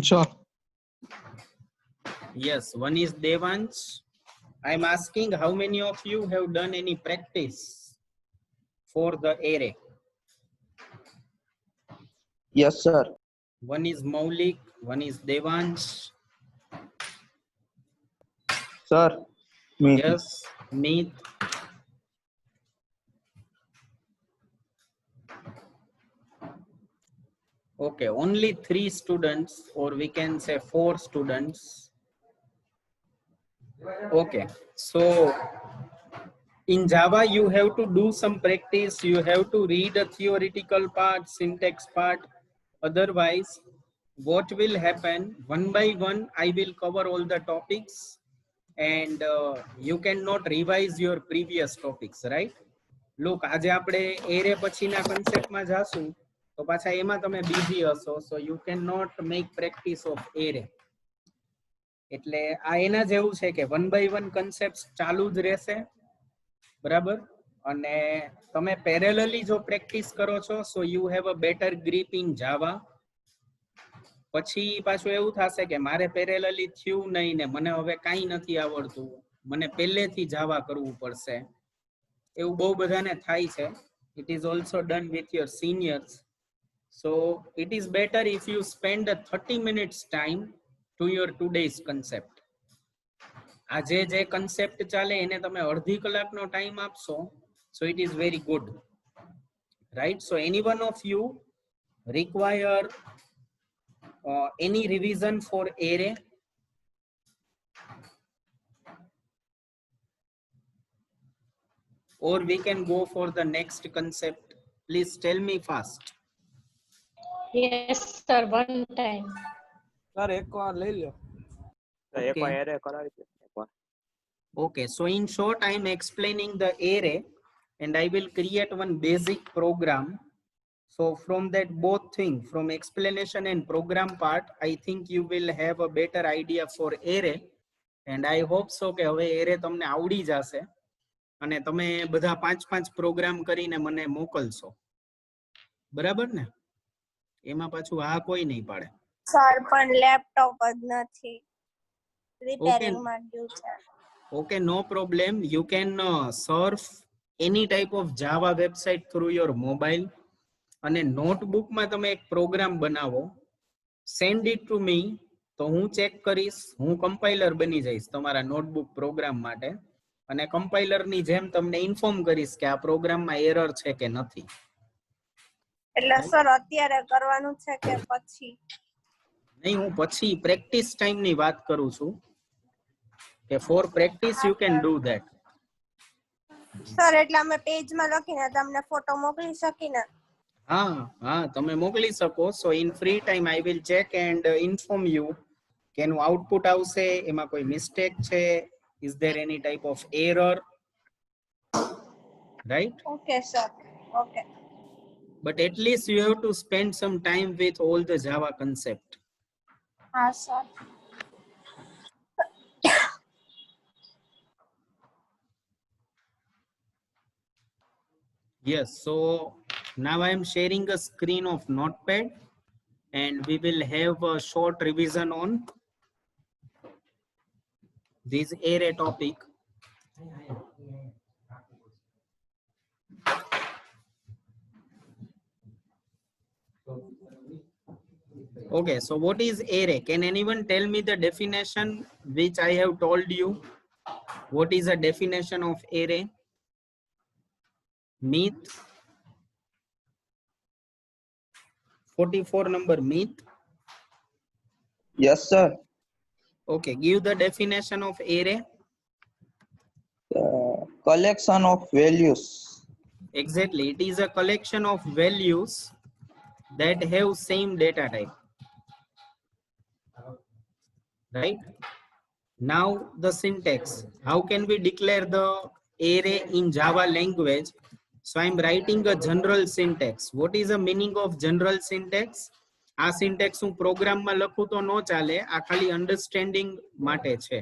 Sure. Yes, one is Devansh. I'm asking how many of you have done any practice for the array? Yes, sir. One is Maulik, one is Devansh. Sir, me. Yes, Meet. Okay, only 3 students, or we can say 4 students. Okay, so in Java, you have to do some practice. You have to read a theoretical part, syntax part. Otherwise, what will happen, one by one, I will cover all the topics, and you cannot revise your previous topics, right? Look, આજે આપણે array પછીના conceptમાં જાશું તો પાછા એમાં તમે busy હશો, so you cannot make practice of array. એટલે આ એના જેવું છે કે one by one concepts ચાલુ જ રહેશે, બરાબર? અને તમે પેરેલલી જો પ્રેક્ટિસ કરો છો, so you have a better grip in Java. પછી પાછું એવું થશે કે મારે પેરેલલી થયું નહીં ને મને હવે કાંઈ નથી આવડતું, મને પહેલેથી જાવા કરવું પડશે, એવું બહુ બધાને થાય છે. It is also done with your seniors. So it is better if you spend a 30 minutes time to your today's concept. આજે જે concept ચાલે એને તમે અડધી કલાકનો time આપશો, so it is very good, right? So any one of you require any revision for array? Or we can go for the next concept. Please tell me fast. Yes, sir. One time. Sir એકવાર લઈ લ્યો. Okay. array કરાવી દે એકવાર. Okay, so in short, I am explaining the array and I will create one basic program. So from that both thing, from explanation and program part, I think you will have a better idea for array. And I hope so કે હવે array તમને આવડી જશે અને તમે બધા 5-5 programme કરીને મને મોકલશો, બરાબર ને? એમાં પાછું હા કોઈ નહીં પાડે. સર પણ લેપટોપ જ નથી, રિપેરિંગ માં ગયું છે. Okay, no problem. You can surf any type of Java website through your mobile. અને નોટબુકમાં તમે એક પ્રોગ્રામ બનાવો, send it to me, તો હું ચેક કરીશ, હું કમ્પાઇલર બની જઈશ તમારા નોટબુક પ્રોગ્રામ માટે અને કમ્પાઇલરની જેમ તમને ઇન્ફોર્મ કરીશ કે આ પ્રોગ્રામમાં એરર છે કે નથી. એટલે સર અત્યારે કરવાનું છે કે પછી? નહીં, હું પછી પ્રેક્ટિસ ટાઈમની વાત કરું છું કે for practice you can do that. Sir એટલે અમે પેજમાં લખીને તમને ફોટો મોકલી શકીને? હા હા, તમે મોકલી શકો. સો in free time I will check and inform you કે એનું આઉટપુટ આવશે, એમાં કોઈ મિસ્ટેક છે, is there any type of error, right? Okay sir, okay. But at least you have to spend some time with all the Java concept. હા sir. Yes, so now I am sharing a screen of Notepad and we will have a short revision on this array topic. Okay, so what is array? Can anyone tell me the definition which I have told you? What is the definition of array? Meet 44 number Meet. Yes, sir. Okay, give the definition of array. Collection of values. Exactly, it is a collection of values that have same data type. Right? Now the syntax. How can we declare the array in Java language? So I am writing a general syntax. What is the meaning of general syntax? આ syntax હું પ્રોગ્રામમાં લખું તો નો ચાલે, આ ખાલી understanding માટે છે.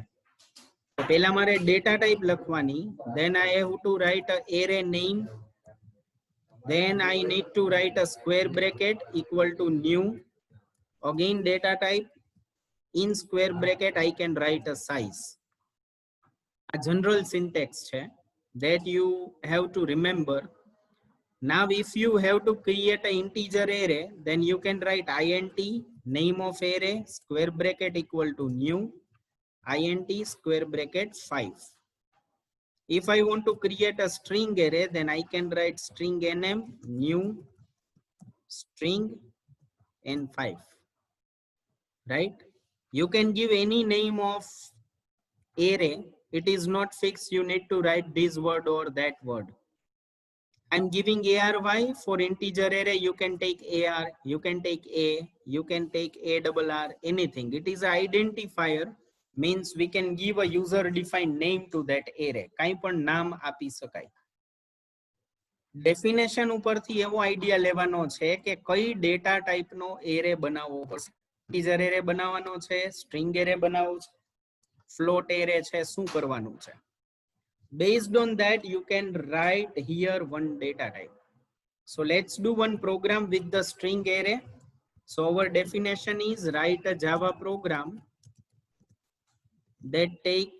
તો પહેલા મારે ડેટા ટાઈપ લખવાની, then I have to write a array name, then I need to write a square bracket equal to new, again data type, in square bracket I can write a size. A general syntax છે that you have to remember. Now if you have to create an integer array, then you can write int name of array square bracket equal to new int square bracket 5. If I want to create a string array, then I can write string nm new string n5. Right? You can give any name of array. It is not fixed. You need to write this word or that word. I'm giving ARY for integer array. You can take AR, you can take A, you can take ARR, anything. It is an identifier, means we can give a user defined name to that array. કાઈ પણ નામ આપી શકાય. Definition ઉપરથી એવો idea લેવાનો છે કે કઈ ડેટા ટાઈપનો એરે બનાવવો પડશે. ઇન્ટીજર એરે બનાવવાનો છે, સ્ટ્રિંગ એરે બનાવવો છે, ફ્લોટ એરે છે, શું કરવાનું છે. Based on that, you can write here one data type. So let's do one program with the string array. So our definition is write a Java program that take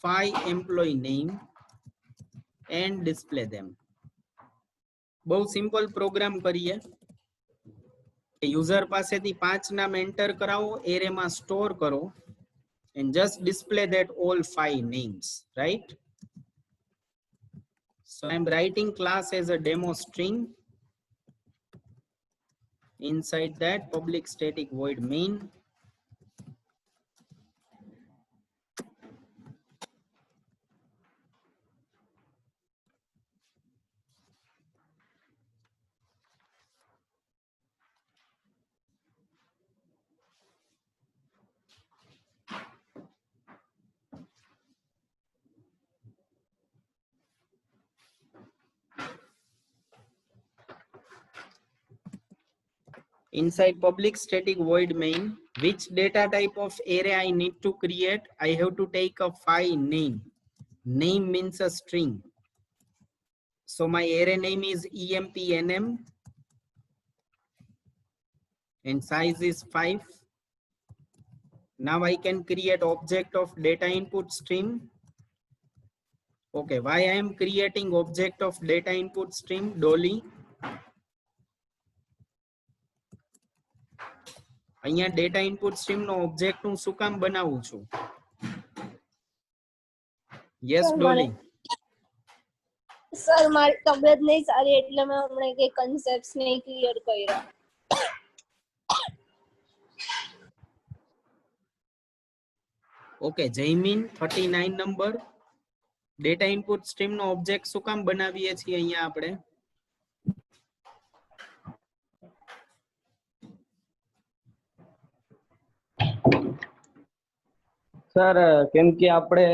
5 employee name and display them. बहुत simple program करिए. User पासेथी 5 नाम enter कराओ, array में store करो and just display that all 5 names, right? So I'm writing class as a demo string. Inside that public static void main. Inside public static void main, which data type of array I need to create? I have to take a 5 name. Name means a string. So my array name is empnm and size is 5. Now I can create object of data input stream. Okay, why I am creating object of data input stream? Dolly. અહીંયા data input stream નો object હું શું કામ બનાવું છું? Yes ડોલી. Sir મારી તબિયત નહીં સારી એટલે મેં હમણાં કે કન્સેપ્ટ્સ નહીં ક્લિયર કર્યા. Okay, Jaymin 39 number. Data input stream નો ઓબ્જેક્ટ શું કામ બનાવીએ છીએ અહીંયા આપણે? સર કેમ કે આપણે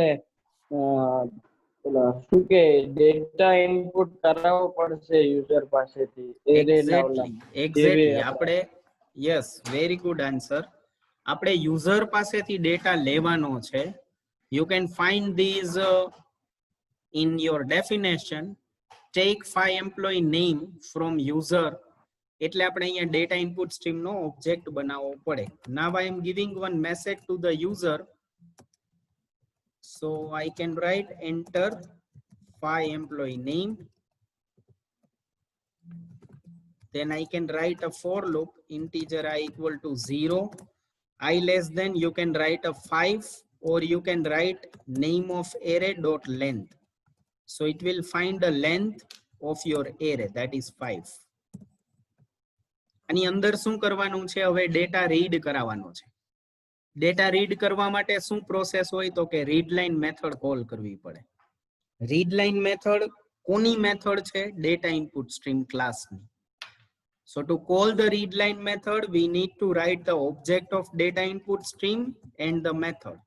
શું કે ડેટા ઇનપુટ કરાવવો પડશે યુઝર પાસેથી એરે નામના. એક્ઝેક્ટલી આપણે યસ વેરી ગુડ આન્સર. આપણે યુઝર પાસેથી ડેટા લેવાનો છે. You can find these in your definition. Take 5 employee name from user. એટલે આપણે અહીંયા data input stream નો object બનાવવો પડે. Now I am giving one message to the user. So I can write enter 5 employee name. Then I can write a for loop integer I equal to 0. I less than, you can write a 5 or you can write name of array dot length. So it will find the length of your array, that is 5. આની અંદર શું કરવાનું છે? હવે data read કરાવવાનો છે. Data read કરવા માટે શું પ્રોસેસ હોય? તો કે રીડ લાઇન મેથડ કોલ કરવી પડે. રીડ લાઇન મેથડ કોની મેથડ છે? ડેટા ઇનપુટ સ્ટ્રીમ ક્લાસની. So to call the read line method, we need to write the object of data input stream and the method.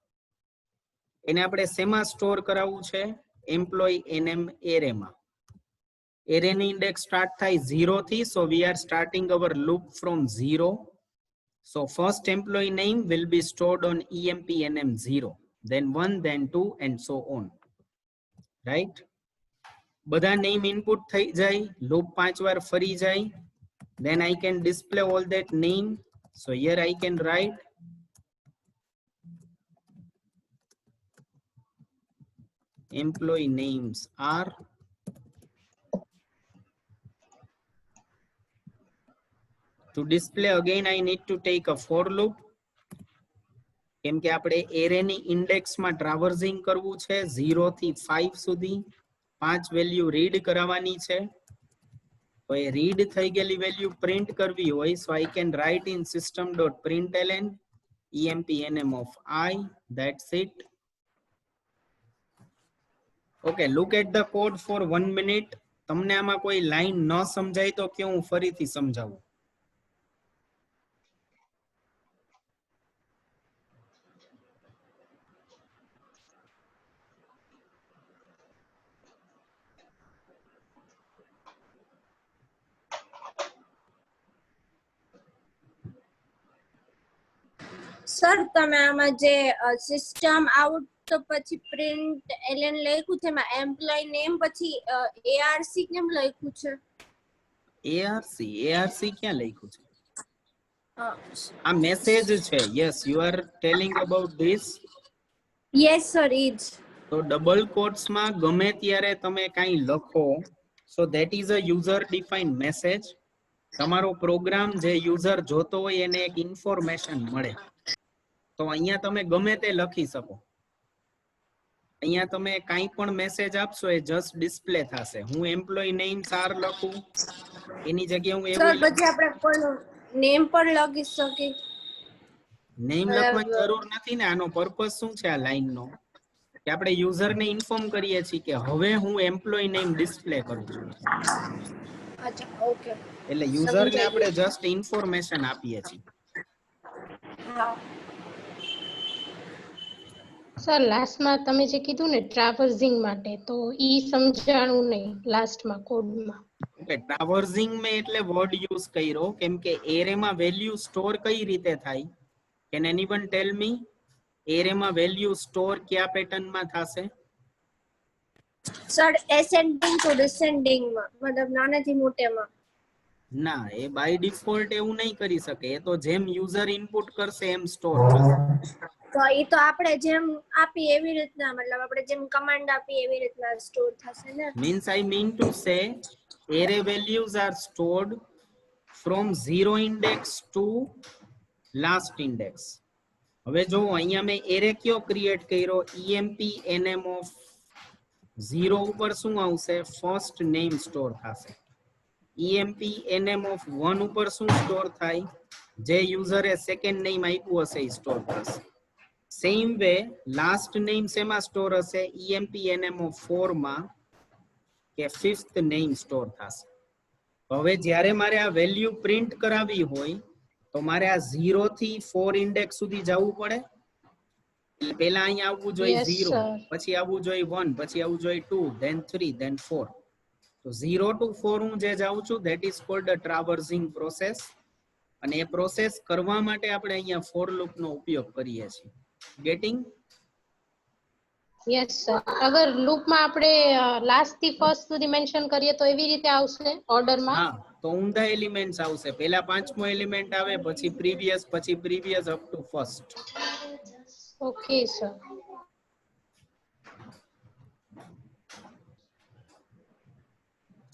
એને આપણે શેમાં store કરાવવું છે? employee nm array માં. array ની index start થાય 0 થી, so we are starting our loop from 0. So first employee name will be stored on emp nm 0, then 1, then 2 and so on. Right? બધા name input થઈ જાય, loop 5 વાર ફરી જાય. Then I can display all that name. So here I can write employee names are to display. Again I need to take a for loop, કેમ કે આપણે array ની ઇન્ડેક્સ માં ટ્રાવર્સિંગ કરવું છે 0 થી 5 સુધી 5 વેલ્યુ રીડ કરાવવાની છે. તો એ રીડ થઈ ગયેલી વેલ્યુ પ્રિન્ટ કરવી હોય, so I can write in system.println empname of I, that's it. Okay, look at the code for 1 minute. તમને આમાં કોઈ લાઈન ન સમજાય તો કે હું ફરીથી સમજાવું. સર તમે આમાં જે સિસ્ટમ આઉટ તો પછી પ્રિન્ટ એલએન લખ્યું છે એમાં એમ્પ્લોય નેમ પછી એઆરસી કેમ લખ્યું છે? ARC ક્યાં લખ્યું છે? આ મેસેજ છે. Yes, you are telling about this. Yes sir, is. તો ડબલ કોટ્સ માં ગમે ત્યારે તમે કંઈ લખો, so that is a user defined message. તમારો પ્રોગ્રામ જે યુઝર જોતો હોય એને એક ઇન્ફોર્મેશન મળે. તો અહીંયા તમે ગમે તે લખી શકો. અહીંયા તમે કાંઈ પણ મેસેજ આપશો એ જસ્ટ ડિસ્પ્લે થશે. હું એમ્પ્લોય નેમ સાર લખું એની જગ્યાએ હું સર એવું પછી આપણે કોઈ નેમ પણ લખી શકીએ? નેમ લખવાની જરૂર નથી ને. આનો પર્પસ શું છે આ લાઈન નો? કે આપણે યુઝર ને ઇન્ફોર્મ કરીએ છીએ કે હવે હું એમ્પ્લોય નેમ ડિસ્પ્લે કરું છું. અચ્છા, ઓકે. એટલે યુઝર ને આપણે જસ્ટ ઇન્ફોર્મેશન આપીએ છીએ. હા સર લાસ્ટમાં તમે જે કીધું ને ટ્રાવર્સિંગ માટે, તો ઈ સમજાણું નહીં લાસ્ટમાં કોડમાં. ઓકે, ટ્રાવર્સિંગ મે એટલે વર્ડ યુઝ કર્યો કેમ કે એરે માં વેલ્યુ સ્ટોર કઈ રીતે થાય? Can anyone tell me? Array માં વેલ્યુ સ્ટોર કયા પેટર્ન માં થશે? સર એસેન્ડિંગ ટુ ડિસેન્ડિંગ માં, મતલબ નાનેથી મોટેમાં. ના, એ બાય ડિફોલ્ટ એવું નહીં કરી શકે. એ તો જેમ યુઝર ઇનપુટ કરશે એમ સ્ટોર થશે. તો એ તો આપણે જેમ આપી એવી રીતના, મતલબ આપણે જેમ કમાન્ડ આપી એવી રીતના સ્ટોર થશે ને? Means I mean to say array values are stored from 0 index to last index. હવે જો અહીંયા મેં એરે કયો ક્રિએટ કર્યો? emp name of 0 ઉપર શું આવશે? ફર્સ્ટ નેમ સ્ટોર થશે. emp name of 1 ઉપર શું સ્ટોર થાય? જે યુઝરે સેકન્ડ નેમ આપ્યું હશે એ સ્ટોર થશે. સેમ વે લાસ્ટ નેમ શેમાં સ્ટોર હશે? emp name of 4 માં કે ફિફ્થ નેમ સ્ટોર થશે. હવે જ્યારે મારે આ વેલ્યુ પ્રિન્ટ કરાવી હોય તો મારે આ 0 થી 4 ઇન્ડેક્સ સુધી જવું પડે. પહેલા અહીંયા આવવું જોઈએ Yes, 0, sir. પછી આવવું જોઈએ 1, પછી આવવું જોઈએ 2, then 3, then 4. તો 0 to 4 હું જે જાઉં છું that is called a traversing process. અને એ પ્રોસેસ કરવા માટે આપણે અહીંયા ફોર લૂપ નો ઉપયોગ કરીએ છીએ. ગેટિંગ? Yes sir. અગર લૂપમાં આપણે લાસ્ટ થી ફર્સ્ટ સુધી મેન્શન કરીએ તો એવી રીતે આવશે ઓર્ડરમાં? હા, તો ઊંધા એલિમેન્ટ્સ આવશે. પહેલા પાંચમો એલિમેન્ટ આવે, પછી previous up to first. Okay sir.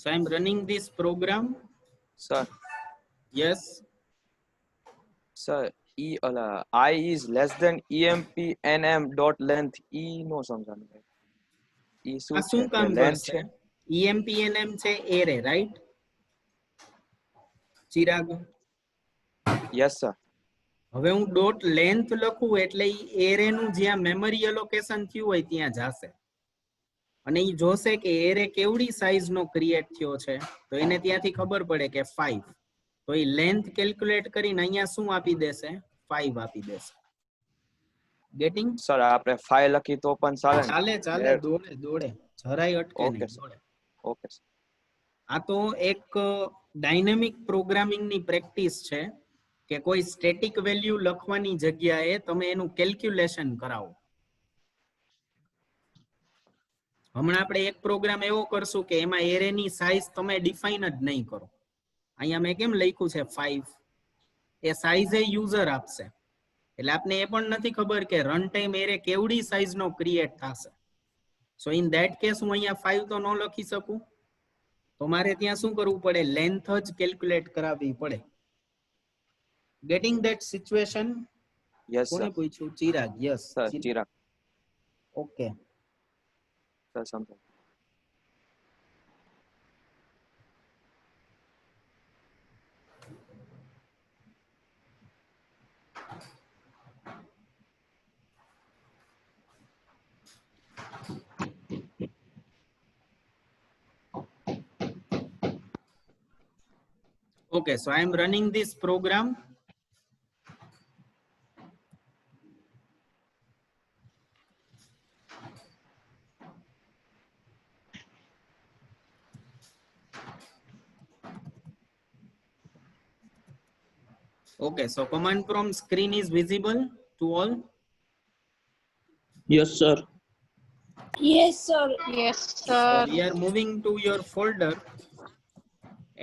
So I am running this program. Sir, Yes. sir, I is less than emp nm dot length. E નો સમજાણું ભાઈ. E આ શું શું કામ છે? લેન્થ કરશે? છે. EMPNM છે array, right? Chirag, Yes sir. હવે હું ડોટ લેન્થ લખું એટલે ઈ એરે નું જ્યાં મેમરી એલોકેશન થયું હોય ત્યાં જાશે અને ઈ જોશે કે એરે કેવડી સાઈઝ નો ક્રિએટ થયો છે તો એને ત્યાંથી ખબર પડે કે 5. તો ઈ લેન્થ કેલ્ક્યુલેટ કરીને અહીંયા શું આપી દેશે? 5 આપી દેશે. ગેટિંગ? Sir, આપણે 5 લખી તો પણ ચાલે ને? ચાલે ચાલે, દોડે જરાય અટકે Okay, નહીં, sir. દોડે. Okay sir. આ તો એક ડાયનેમિક પ્રોગ્રામિંગ ની પ્રેક્ટિસ છે કે કોઈ સ્ટેટિક વેલ્યુ લખવાની જગ્યાએ તમે એનું કેલ્ક્યુલેશન કરાવો. હમણાં આપણે એક પ્રોગ્રામ એવો કરશું કે એમાં એરેની સાઈઝ તમે ડિફાઇન જ નહીં કરો. અહીંયા મેં કેમ લખ્યું છે 5? એ સાઈઝ એ યુઝર આપશે. એટલે આપને એ પણ નથી ખબર કે રન ટાઈમ એરે કેવડી સાઈઝ નો ક્રિએટ થશે. સો ઇન ધેટ કેસ હું અહીંયા 5 તો ન લખી શકું, તો મારે ત્યાં શું કરવું પડે? લેન્થ જ કેલ્ક્યુલેટ કરાવવી પડે. Getting that situation? યસ કોને સર. પૂછ્યું? Chirag. Yes. Sir Chirag okay. Sir સમજો. Okay, so I am running this program. Okay, so command prompt screen is visible to all. Yes, sir. Yes, sir. Yes, So sir. we are moving to your folder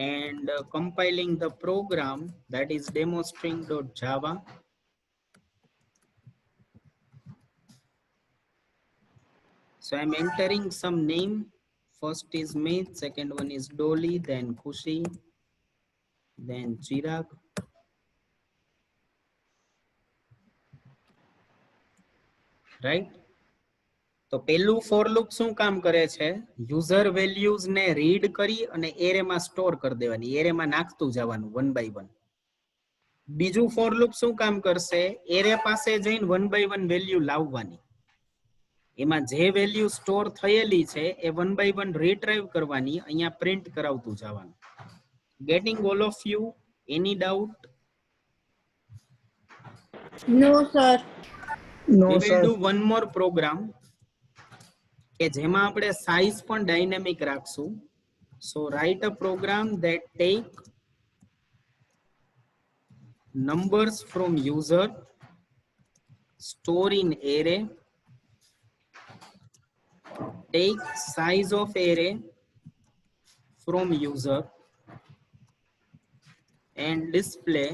and compiling the program, that is demostring.java. So I'm entering some name. First is Meet, second one is Dolly, then Khushi, then Chirag. Right? તો પહેલું for loop શું કામ કરે છે? User values ને read કરી અને array માં સ્ટોર કરી દેવાની, એરે માં નાખતું જવાનું વન બાય વન. બીજું ફોર લૂપ શું કામ કરશે? એરે પાસે જઈને વન બાય વન વેલ્યુ લાવવાની, એમાં જે વેલ્યુ સ્ટોર થયેલી છે એ વન બાય વન રીટ્રાઈવ કરવાની, અહીંયા પ્રિન્ટ કરાવતું જવાનું. Getting all of you? Any doubt? No, sir. No, We will sir. do one more program કે જેમાં આપણે સાઇઝ પણ ડાયનેમિક રાખશું. So write a program that take numbers from user, store in array, take size of array from user and display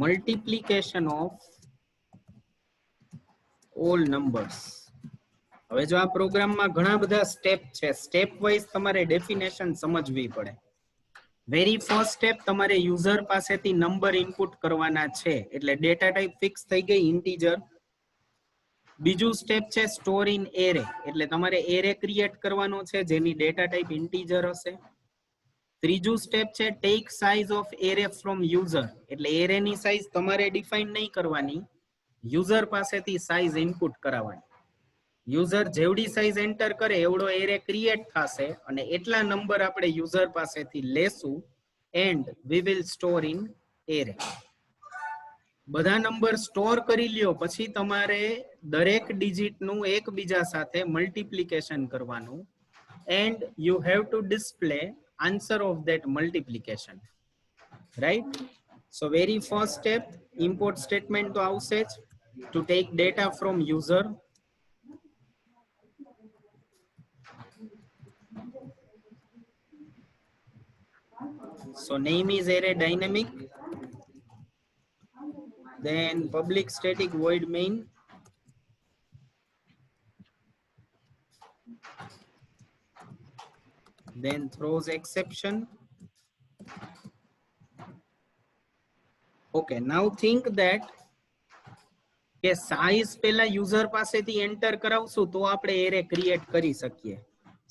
multiplication of all numbers. હવે જો આ પ્રોગ્રામમાં ઘણા બધા સ્ટેપ છે, સ્ટેપ વાઇઝ તમારે ડેફિનેશન સમજવી પડે. વેરી ફર્સ્ટ સ્ટેપ, તમારે યુઝર પાસેથી નંબર ઇનપુટ કરવાના છે, એટલે ડેટા ટાઈપ ફિક્સ થઈ ગઈ, ઇન્ટીજર. બીજું સ્ટેપ છે સ્ટોર ઇન એરે, એટલે તમારે એરે ક્રિએટ કરવાનો છે જેની ડેટા ટાઈપ ઇન્ટીજર હશે. ત્રીજું સ્ટેપ છે take size of array from user, એટલે એરેની સાઇઝ તમારે ડિફાઇન નહીં કરવાની, યુઝર પાસેથી સાઇઝ ઇનપુટ કરાવવાની. યુઝર જેવડી સાઇઝ એન્ટર કરે એવડો એરે ક્રિએટ થશે અને એટલા નંબર આપણે યુઝર પાસેથી લેશું and we will store in array. બધા નંબર સ્ટોર કરી લ્યો પછી તમારે દરેક ડિજિટનું એકબીજા સાથે મલ્ટિપ્લિકેશન કરવાનું and you have to display answer of that multiplication. Right? So very first step, import statement તો આવશે જ, to take data from user. So name is array dynamic, then public static void main, then throws exception. Okay, now think that કે size પેલા user પાસેથી enter કરાવશું તો આપણે array create કરી શકીએ.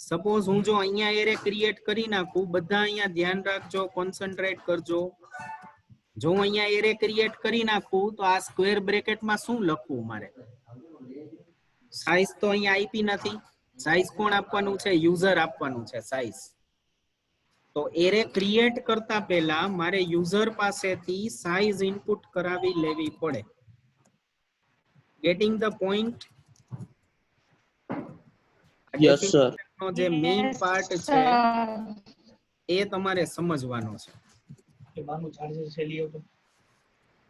સપોઝ હું જો અહીંયા એરે ક્રિએટ કરી નાખું, બધા અહીંયા ધ્યાન રાખજો, કોન્સન્ટ્રેટ કરજો. જો હું અહીંયા એરે ક્રિએટ કરી નાખું તો આ સ્ક્વેર બ્રેકેટમાં શું લખવું મારે? સાઇઝ તો અહીંયા આપી નથી, સાઇઝ કોણ આપવાનું છે? યુઝર આપવાનું છે સાઇઝ. તો એરે ક્રિએટ કરતા પહેલા મારે યુઝર પાસેથી સાઇઝ ઇનપુટ કરાવી લેવી પડે. Getting the point? Yes, sir. નો જે મેઇન પાર્ટ છે એ તમારે સમજવાનો છે.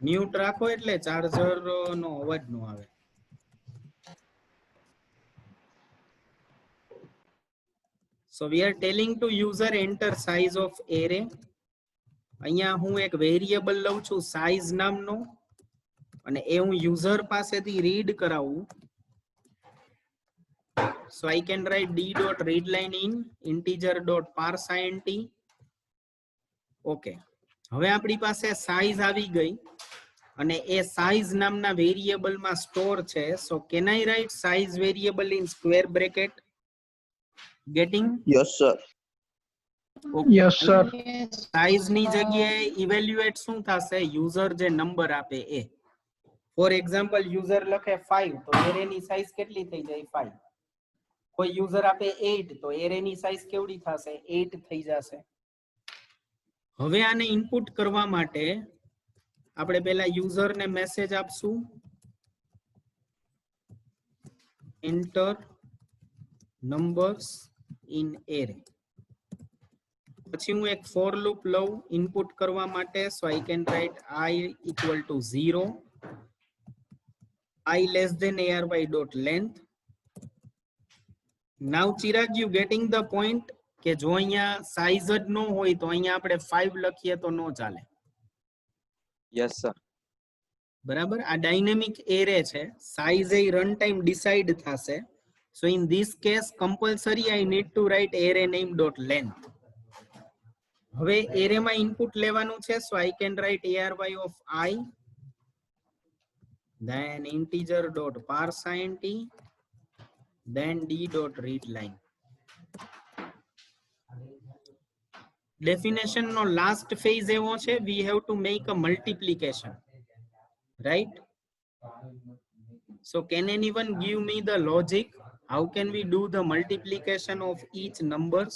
મ્યુટ રાખો એટલે ચાર્જર નો અવાજ નો આવે. So we are telling to user enter size of array. અહીંયા હું એક વેરિયેબલ લઉં છું સાઇઝ નામનો અને એ હું યુઝર પાસેથી રીડ કરાવું So I can write d dot readline in integer dot parse int. Okay. હવે આપણી પાસે size આવી ગઈ અને એ size નામના વેરિયેબલ માં સ્ટોર છે. So can I write size variable in square bracket? Getting? Yes, sir. Okay. Yes, sir. Size ની જગ્યાએ ઇવેલ્યુએટ શું થશે? યુઝર જે નંબર આપે એ. ફોર એક્ઝામ્પલ યુઝર લખે 5 તો એરેની સાઇઝ કેટલી થઈ જાય? 5. કોઈ યુઝર આપે 8 તો એરેની સાઇઝ કેવડી થશે? 8 થઈ જશે. હવે આને ઇનપુટ કરવા માટે આપણે પહેલા યુઝર ને મેસેજ આપશું એન્ટર નંબર્સ ઇન એરે. પછી હું એક ફોર લૂપ લઉં ઇનપુટ કરવા માટે. So I can write I equal to 0, I less than ARY dot length. Now Chirag, you getting the point કે જો અહીંયા સાઈઝ જ ન હોય તો અહીંયા આપણે 5 લખીએ તો ન ચાલે. Yes, sir. બરાબર? આ ડાયનેમિક એરે છે. સાઈઝ એ રન ટાઈમ ડિસાઇડ થશે. So in this case compulsory I need to write array name dot length. હવે એરે માં ઇનપુટ લેવાનું છે. So I can write ARY of I, then integer dot parse int, then d dot read line. Definition no last phase એવો છે, we have to make a multiplication, right? So can anyone give me the logic? How can we do the multiplication of each numbers?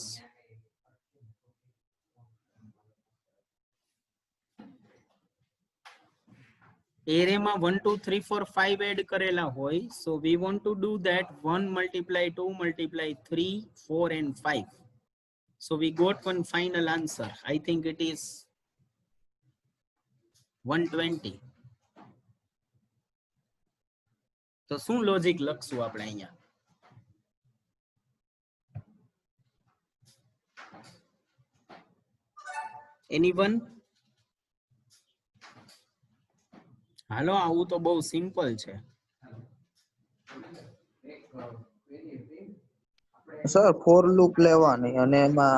Array માં 1 2 3 4 5 add કરેલા હોય. So we want to do that 1 multiply 2 multiply 3 4 and 5. So we got one final answer. I think it is 120. તો શું logic લખશું આપણે અહીંયા? Anyone? હાલો, આવું તો બહુ સિમ્પલ છે. સર ફોર લૂપ લેવાની અને એમાં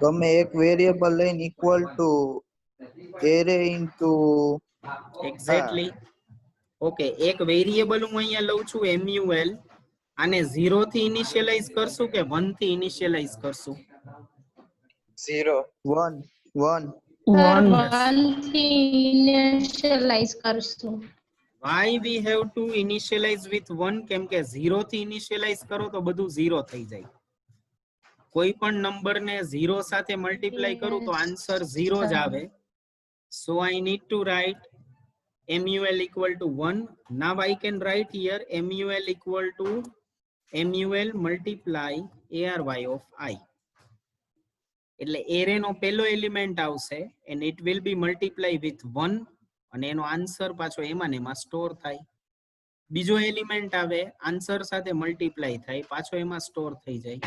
ગમે એક વેરિયેબલ લઈને equal to array into exactly. Okay, એક વેરિયેબલ હું અહીંયા લઉં છું MUL. આને 0 થી ઇનિશિયલાઇઝ કરશું કે 1 થી ઇનિશિયલાઇઝ કરશું? 1 1 1 થી ઇનિશિયલાઇઝ કરશું. Why we have to initialize with 1? કેમ કે 0 થી ઇનિશિયલાઇઝ કરો તો બધું 0 થઈ જાય. કોઈ પણ નંબર ને 0 સાથે મલ્ટીપ્લાય કરું તો આન્સર 0 જ આવે. So I need to write MUL equal to 1. Now I can write here MUL equal to MUL multiply ARY of I. એટલે એરે નો પહેલો એલિમેન્ટ આવશે and it will be multiply with 1 અને એનો answer પાછો એમાં ને એમાં સ્ટોર થાય. બીજો એલિમેન્ટ આવે, આન્સર સાથે મલ્ટીપ્લાય થાય, પાછો એમાં સ્ટોર થઈ જાય.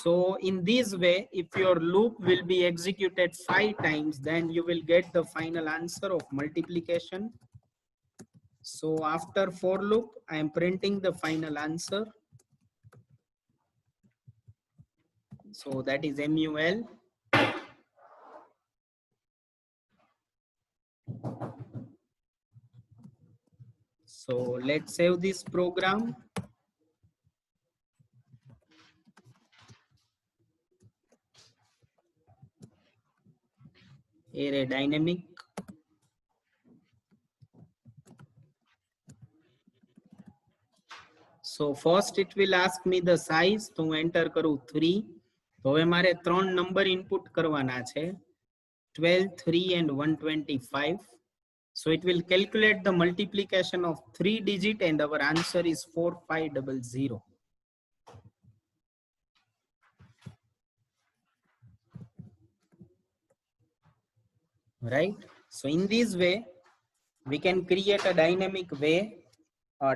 So in this way, if your loop will be executed 5 times, then you will get the final answer of multiplication. So after for loop, I am printing the final answer. So that is MUL. So let's save this program. Array dynamic. So first it will ask me the size. તો હું enter કરું 3. તો હવે મારે 3 number input કરવાના છે, 12, 3 and 125. So it will calculate the multiplication of 3 digit and our answer is 4500. Right? So in this way, we can create a dynamic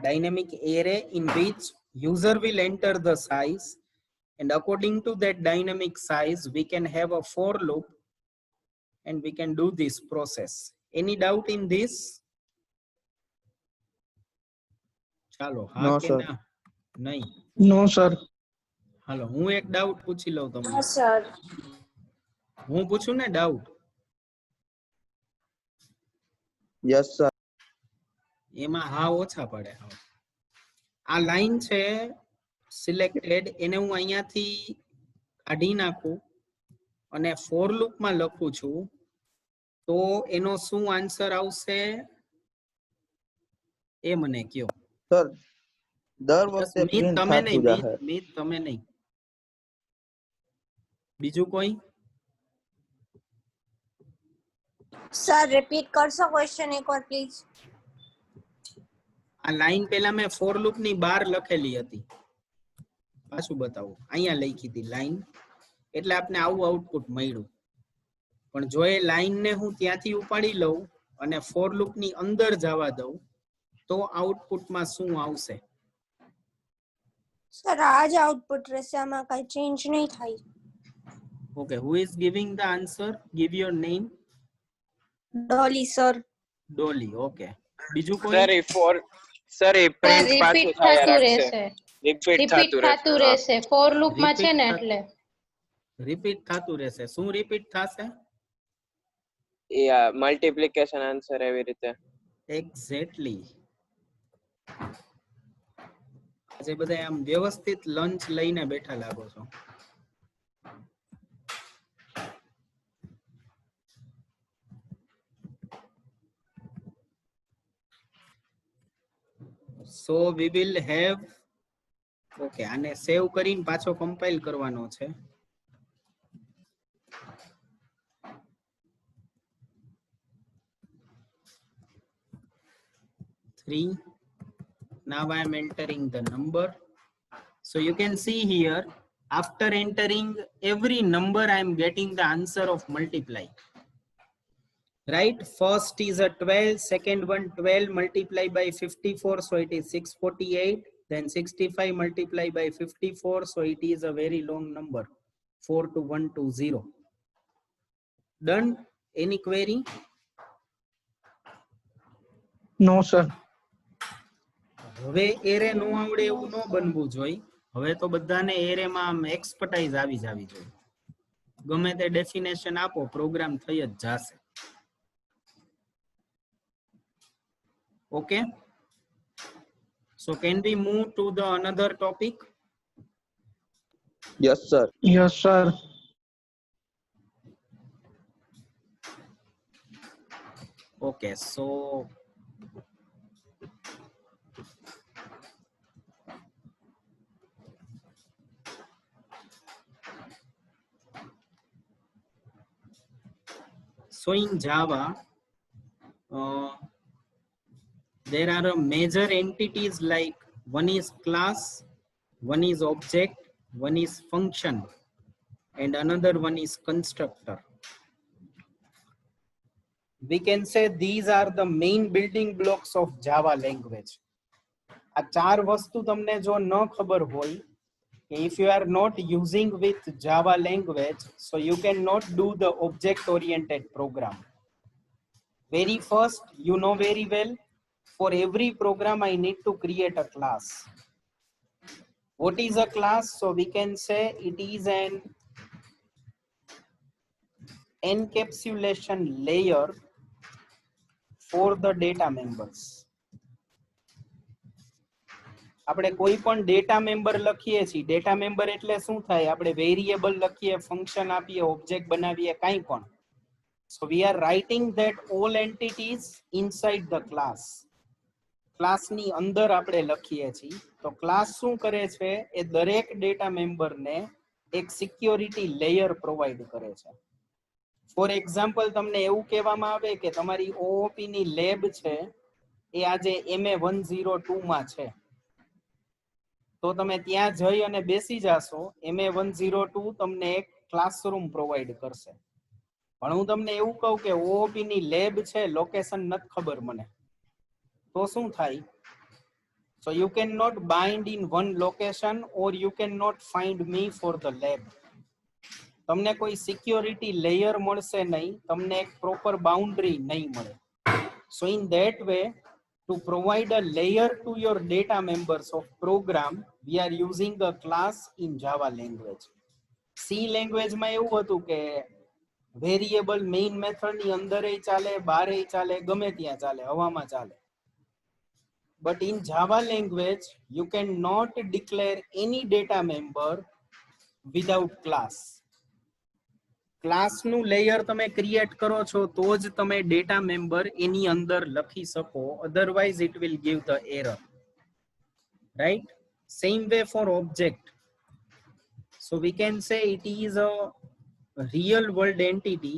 dynamic array in which user will enter the size, and according to that dynamic size, we can have a for loop and we can do this process. Any doubt in this? Chalo, No, ke sir. na? નહીં. નો sir. હાલો હું એક doubt પૂછી લઉં તમને. હા sir. હું પૂછું ને ડાઉટ, યસ સર. એમાં હા ઓછા પડે. આ લાઈન છે સિલેક્ટેડ, એને હું અહીંયાથી કાઢી નાખું અને ફોર લૂપમાં લખું છું તો એનો શું આન્સર આવશે એ મને કયો. સર દર બસ વખતે મીત પ્રિન્ટ તમે નહીં, થતું જાહે. મીત તમે નહીં, બીજું કોઈ? સર રિપીટ કરશો ક્વેશ્ચન એકવાર પ્લીઝ? આ લાઈન પેલા મેં ફોર લૂપ ની બહાર લખેલી હતી, પાછું બતાવું. અહીંયા લખી હતી લાઈન, એટલે આપણે આવું આઉટપુટ મળ્યું. પણ જો એ લાઈન ને હું ત્યાંથી ઉપાડી લઉં અને ફોર લૂપ ની અંદર જવા દઉં તો આઉટપુટમાં શું આવશે? સર આ જ આઉટપુટ રહેશે, આમાં કઈ ચેન્જ નહીં થાય. Okay, who is giving the answer? Give your name. Dolly sir. Dolly. Okay. બીજું કોઈ? સર એ ફોર સર એ સર પ્રિન્ટ પાછું રિપીટ થયા થતું રાખશે, રહેશે, રિપીટ રિપીટ થતું થતું રહેશે. રહેશે. ફોર લૂપ માં છે ને Repeat એટલે. રિપીટ થતું રહેશે. શું રિપીટ થશે? એ મલ્ટીપ્લિકેશન આન્સર એવી રીતે. એક્ઝેક્ટલી. આજે બધા આમ વ્યવસ્થિત લંચ લઈને બેઠા લાગો છો. So we will have, okay, આને સેવ કરીને પાછો કમ્પાઇલ કરવાનો છે. Three. Now I am entering the number. So you can see here, after entering every number, I am getting the answer of multiply. Right? First is a 12, second one 12 multiplied by 54, so it is 648. Then 65 multiplied by 54, so it is a very long number, 42120. Done? Any query? No sir. હવે array નો આવડે એવું ન બનવું જોઈએ. હવે તો બધાને એરેમાં એક્સપર્ટાઇઝ આવી જવી જોઈએ. ગમે તે ડેફિનેશન આપો, પ્રોગ્રામ થઈ જ જશે. Okay, so can we move to the another topic? Yes sir. Yes sir. Okay, so in Java, there are major entities like one is class, one is object, one is function, and another one is constructor. We can say these are the main building blocks of Java language. આ ચાર વસ્તુ તમને જો ન ખબર હોય, if you are not using with Java language, so you cannot do the object oriented program. Very first, you know very well, for every program I need to create a class. What is a class? So we can say it is an encapsulation layer for the data members. આપણે કોઈ પણ data member લખીએ છીએ. Data member એટલે શું થાય? આપણે variable લખીએ, ફંક્શન આપીએ, ઓબ્જેક્ટ બનાવીએ, કાંઈ પણ. So we are writing that all entities inside the class. Class ની અંદર આપણે લખીએ છીએ. તો ક્લાસ શું કરે છે? એ દરેક ડેટા મેમ્બરને એક સિક્યોરિટી લેયર પ્રોવાઈડ કરે છે. ફોર એક્ઝામ્પલ, તમને એવું કહેવામાં આવે કે તમારી OOP ની લેબ છે એ આજે MA102 માં છે, તો તમે ત્યાં જઈ અને બેસી જાશો. MA102 તમને એક ક્લાસરૂમ પ્રોવાઈડ કરશે. પણ હું તમને એવું કહું કે OOP ની લેબ છે, લોકેશન નથી ખબર મને, તો શું થાય? So you cannot bind in one location or you cannot find me for the lab. તમને કોઈ સિક્યોરિટી લેયર મળશે નહીં, તમને એક પ્રોપર બાઉન્ડ્રી નહીં મળે. So in that way, to provide a layer to your data members of program, we are using a class in Java language. C language માં એવું હતું કે વેરિયેબલ મેઇન મેથડ ની અંદરય ચાલે, બહારય ચાલે, ગમે ત્યાં ચાલે, હવામાં ચાલે. But in Java language, you cannot declare any data member without class. Class નું લેયર તમે ક્રિએટ કરો છો તો જ તમે ડેટા મેમ્બર એની અંદર લખી શકો, otherwise it will give the error, right? Same way for object. So we can say it is a real world entity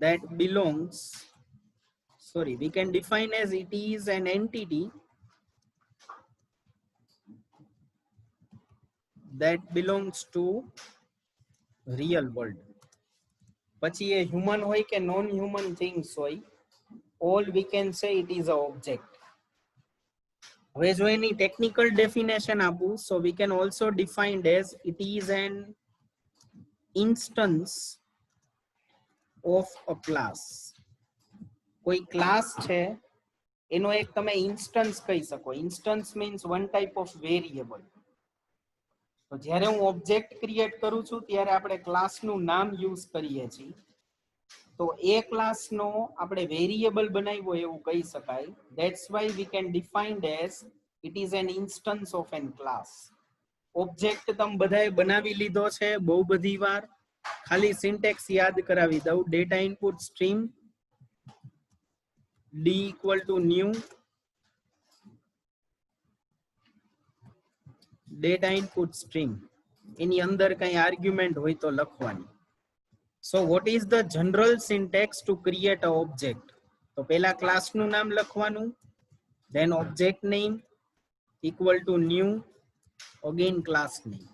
that belongs, sorry, we can define as it is an entity that belongs to real world. પછી એ human હોય કે non human things હોય, all we can say it is a object. હવે જો એની technical definition આપું, so we can also define as it is an instance of a class. કોઈ class છે એનો એક તમે instance કહી શકો. Instance means one type of variable. તો જ્યારે હું ઓબ્જેક્ટ ક્રિએટ કરું છું ત્યારે આપણે ક્લાસનું નામ યુઝ કરીએ છીએ. તો એ ક્લાસનો આપણે વેરિયેબલ બનાવ્યો એવું કહી શકાય. That's why we can defined as it is an instance of an class. Object તમે બધાએ બનાવી લીધો છે બહુ બધી વાર. ખાલી સિન્ટેક્સ યાદ કરાવી દઉં. Data input stream d equal to new data input stream, એની અંદર કઈ આર્ગ્યુમેન્ટ હોય તો લખવાની. So what is the general syntax to create a object? તો પહેલા ક્લાસનું નામ લખવાનું, then object name equal to new, again class name.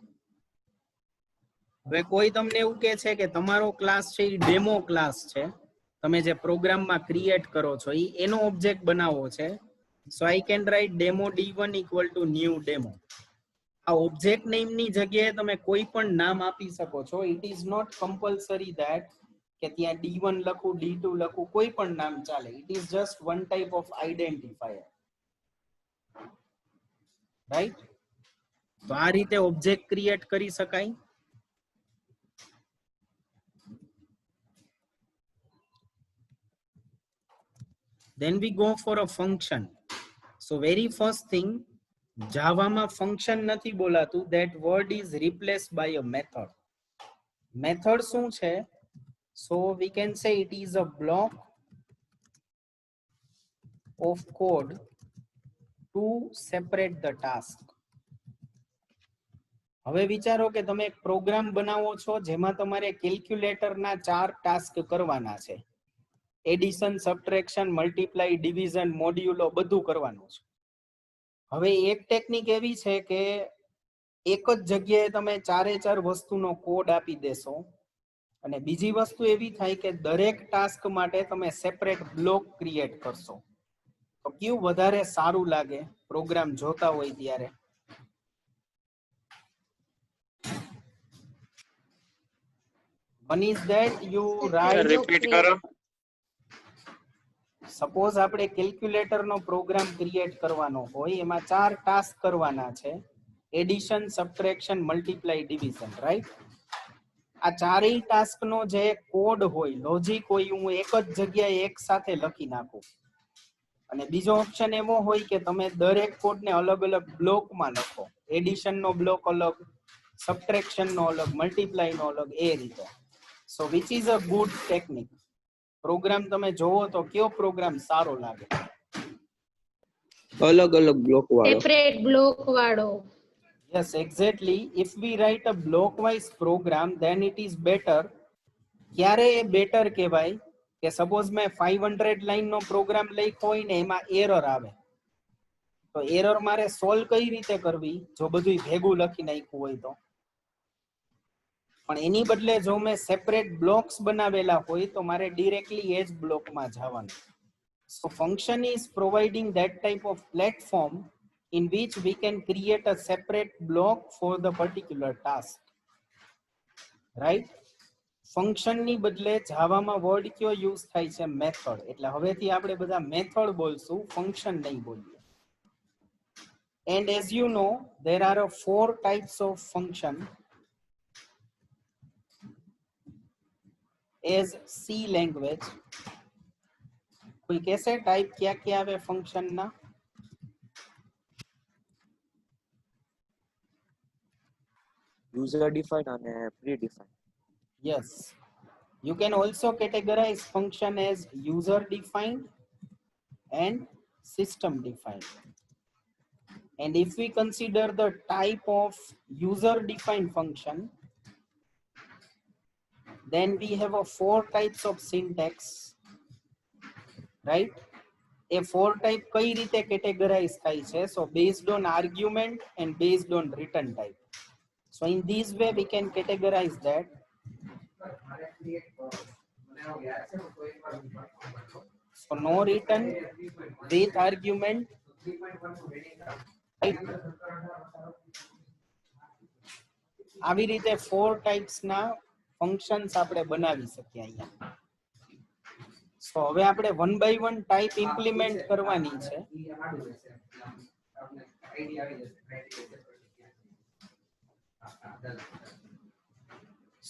હવે કોઈ તમને એવું કહે છે કે તમારો ક્લાસ છે એ ડેમો ક્લાસ છે, તમે જે પ્રોગ્રામમાં ક્રિએટ કરો છો એ એનો ઓબ્જેક્ટ બનાવવો છે. So I can write demo d1 equal to new demo. આ ઓબ્જેક્ટ નેમ ની જગ્યાએ તમે કોઈ પણ નામ આપી શકો છો. It is not compulsory that કે ત્યાં d1 લખું, d2 લખું, કોઈ પણ નામ ચાલે. It is just one type of identifier, right? તો આ રીતે ઓબ્જેક્ટ ક્રિએટ કરી શકાય. Then we go for a function. So very first thing, જાવામાં ફંક્શન નથી બોલાતું. that word is replaced by a method. Method શું છે? So we can say it is a block of code to separate the task. હવે વિચારો કે તમે એક programme બનાવો છો જેમાં તમારે કેલ્ક્યુલેટરના 4 ટાસ્ક કરવાના છે. એડિશન, સબટ્રેક્શન, મલ્ટીપ્લાય, ડિવિઝન, મોડ્યુલો બધું કરવાનું છે. હવે એક ટેકનિક એવી છે કે એક જ જગ્યાએ તમે 4 વસ્તુનો કોડ આપી દેશો, અને બીજી વસ્તુ એવી થાય કે દરેક ટાસ્ક માટે તમે સેપરેટ બ્લોક ક્રિએટ કરશો. તો કયું વધારે સારું લાગે પ્રોગ્રામ જોતા હોય ત્યારે? One is that you write, repeat કરો. સપોઝ આપણે કેલ્ક્યુલેટરનો પ્રોગ્રામ ક્રિએટ કરવાનો હોય, એમાં 4 ટાસ્ક કરવાના છે: addition, subtraction, multiply, division, right? આ ચારેય ટાસ્કનો જે કોડ હોય, લોજિક હોય, હું એક જ જગ્યાએ એક સાથે લખી નાખું. અને બીજો ઓપ્શન એવો હોય કે તમે દરેક કોડને અલગ અલગ બ્લોકમાં લખો. એડિશનનો બ્લોક અલગ, સબટ્રેક્શનનો અલગ, મલ્ટીપ્લાયનો અલગ, એ રીતે. So which is a good technique? Program તમે જોવો તો કયો પ્રોગ્રામ સારો લાગે? અલગ અલગ બ્લોક વાળો. સેપરેટ બ્લોક વાળો. Yes, exactly. If we write a block-wise program, then it is better. ક્યારે એ બેટર કહેવાય કે સપોઝ મેં 500 લાઈનનો પ્રોગ્રામ લખ્યો હોય ને એમાં એરર આવે, તો એરર મારે સોલ્વ કઈ રીતે કરવી જો બધું ભેગું લખી નાખ્યું હોય તો? પણ એની બદલે જો મેં સેપરેટ બ્લોક્સ બનાવેલા હોય તો મારે ડિરેક્ટલી એ જ બ્લોકમાં જવાનું. So function is providing that type of platform in which we can create a separate block for the particular task, right? Function ની બદલે જાવામાં વર્ડ કયો યુઝ થાય છે? મેથડ. એટલે હવેથી આપણે બધા મેથડ બોલશું, ફંક્શન નહીં બોલીએ. And as you know, there are 4 types of function as C language. કોઈ કહેશે ટાઈપ ક્યાં ક્યાં આવે ફંક્શન ના? user defined and predefined. Yes. You can also categorize function as user defined and system defined. And if we consider the type of user defined function, then we have 4 types of syntax, right? A 4 type કઈ રીતે categorize થાય છે? So based on argument and based on return type. So in this way we can categorize that. So no return with argument, right? આવી રીતે 4 types ના functions આપણે બનાવી શકીએ અહીંયા. So હવે આપણે 1 by 1 type implement કરવાની છે.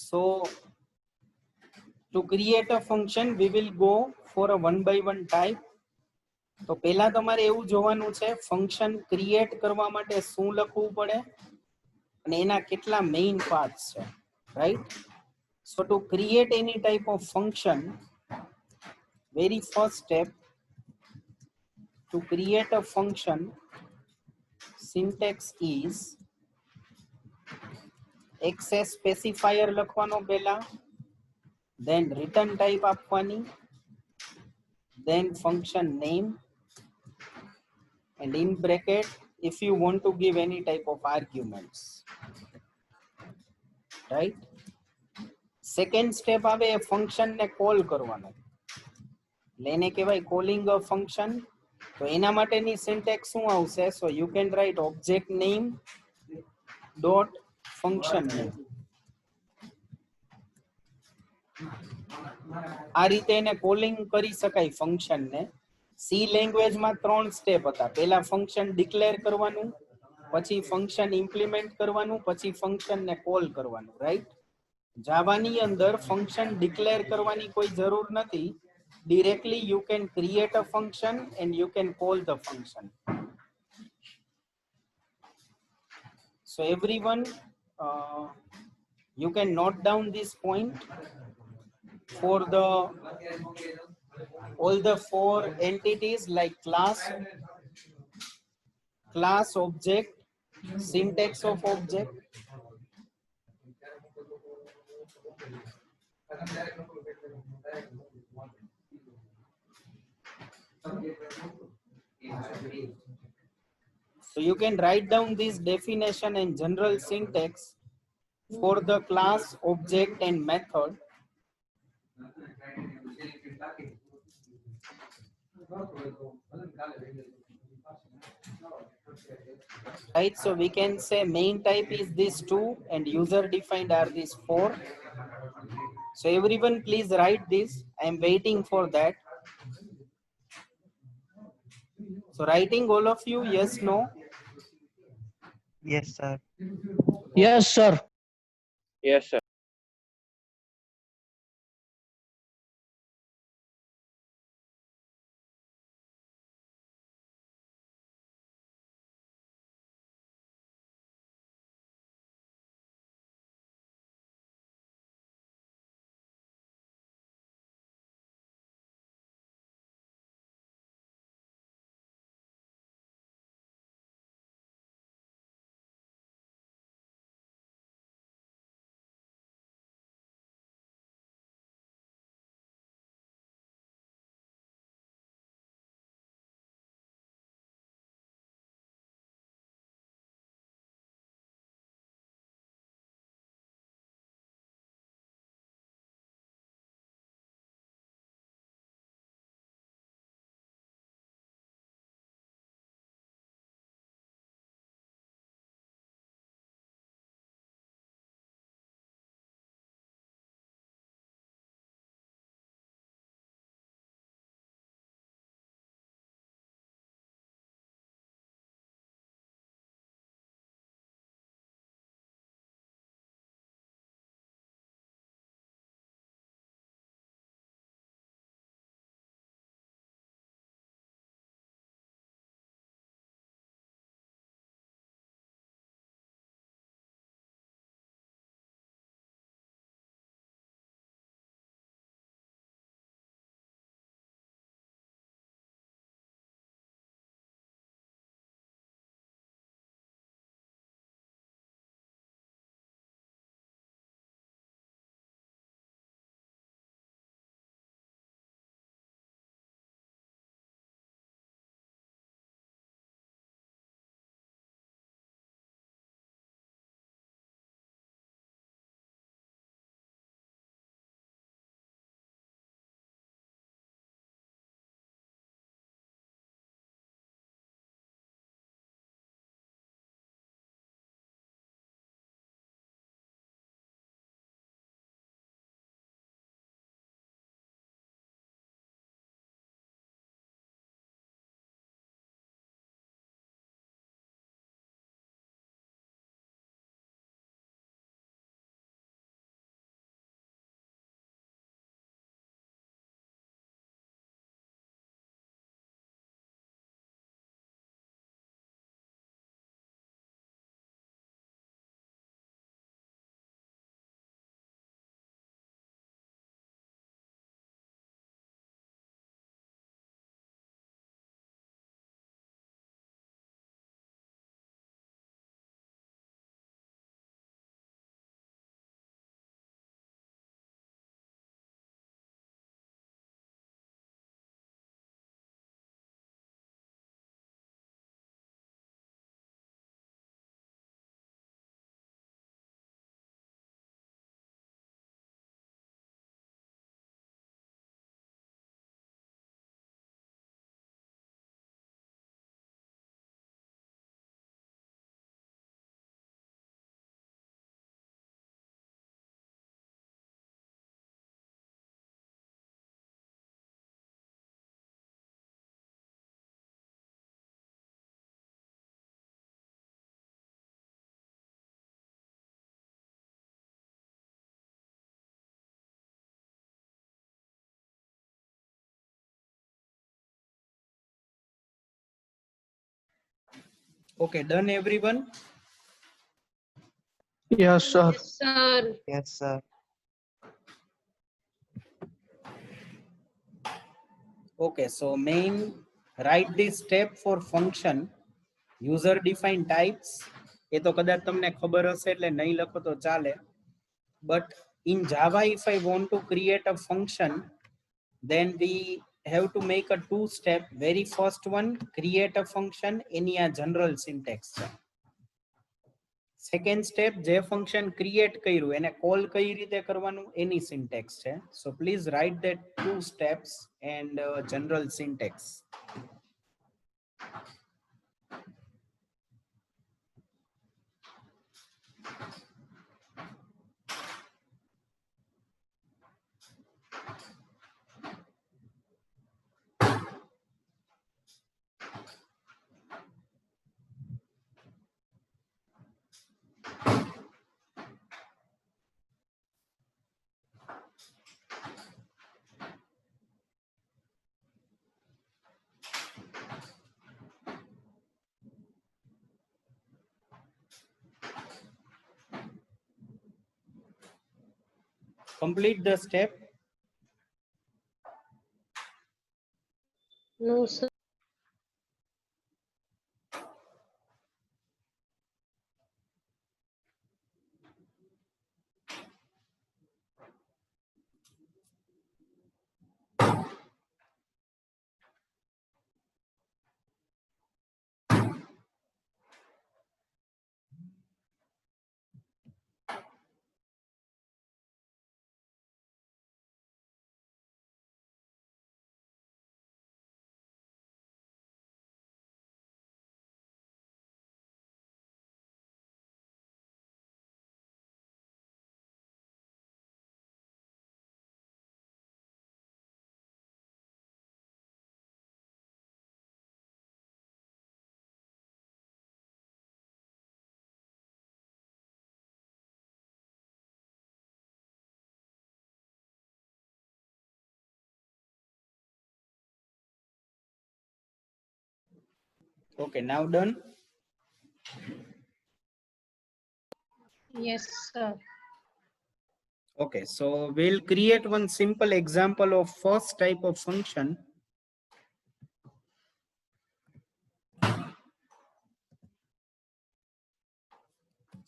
So to create a function we will go for a 1 by 1 type. તો પહેલા તમારે એવું જોવાનું છે ફંક્શન ક્રિએટ કરવા માટે શું લખવું પડે અને એના કેટલા મેઇન પાર્ટ્સ છે, right? So to create any type of function, very first step, to create a function, syntax is access specifier લખવાનો પહેલા, then return type આપવાની, then function name, and in bracket if you want to give any type of arguments, right? Second step આવે function ને call કરવાનો, લેને કહેવાય calling a function. તો એના માટેની syntax શું આવશે? So you can write object name dot function name. આ રીતે એને calling કરી શકાય function ને. C લેંગ્વેજ માં 3 સ્ટેપ હતા. પહેલા ફંક્શન ડિક્લેર કરવાનું, પછી ફંક્શન ઇમ્પ્લિમેન્ટ કરવાનું, પછી ફંક્શન ને કોલ કરવાનું, રાઈટ? જાવાની અંદર ફંક્શન ડિક્લેર કરવાની કોઈ જરૂર નથી. Directly you can create a function and you can call the function. So everyone, you can note down this point for the all the 4 entities like class, object, syntax of object. So you can write down this definition and general syntax for the class, object and method. Right, so we can say main type is these 2 and user defined are these 4. So everyone please write this. I am waiting for that. So writing all of you, yes, no? Yes, sir. Yes, sir. Yes, sir. Okay, done everyone? Yes, sir. Sir Yes, sir. Okay, so main, write this step for function user defined types. એ તો કદાચ તમને ખબર હશે એટલે નહીં લખો તો ચાલે. But in Java, if I want to create a function, then we have to make a two-step. Very first one, create a function. Any a general syntax. Second step, જે function create કર્યું એને call કઈ રીતે કરવાનું એની syntax છે. So please write that two steps and general syntax. Complete the step. No sir. Okay, now done. Yes sir. Okay, so we'll create one simple example of first type of function.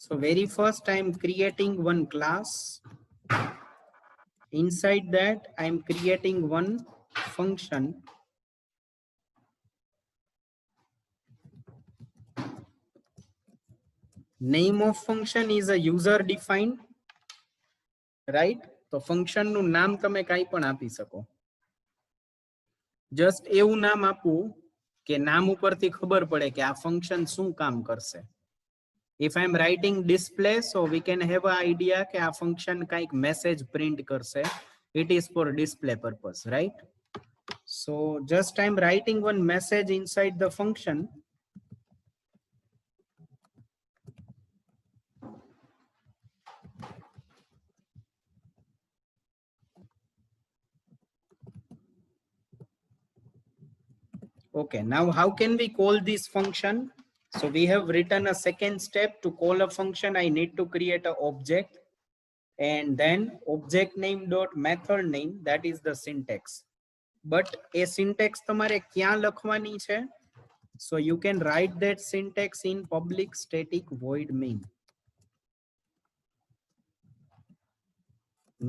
So very first I'm creating one class. Inside that I'm creating one function. Name of function is a user defined, right? તો function નું નામ તમે કાઈ પણ આપી શકો. Just એવું નામ આપવું કે નામ ઉપરથી ખબર પડે કે આ function શું કામ કરશે. If I'm writing display, so we can have an idea કે આ function કાઈક message print કરશે. It is for display purpose, right? So just I'm writing one message inside the function. Okay, now how can we call this function? So we have written a second step. To call a function, I need to create an object and then object name dot method name, that is the syntax. But a syntax તમારે ક્યાં લખવાની છે? So you can write that syntax in public static void main.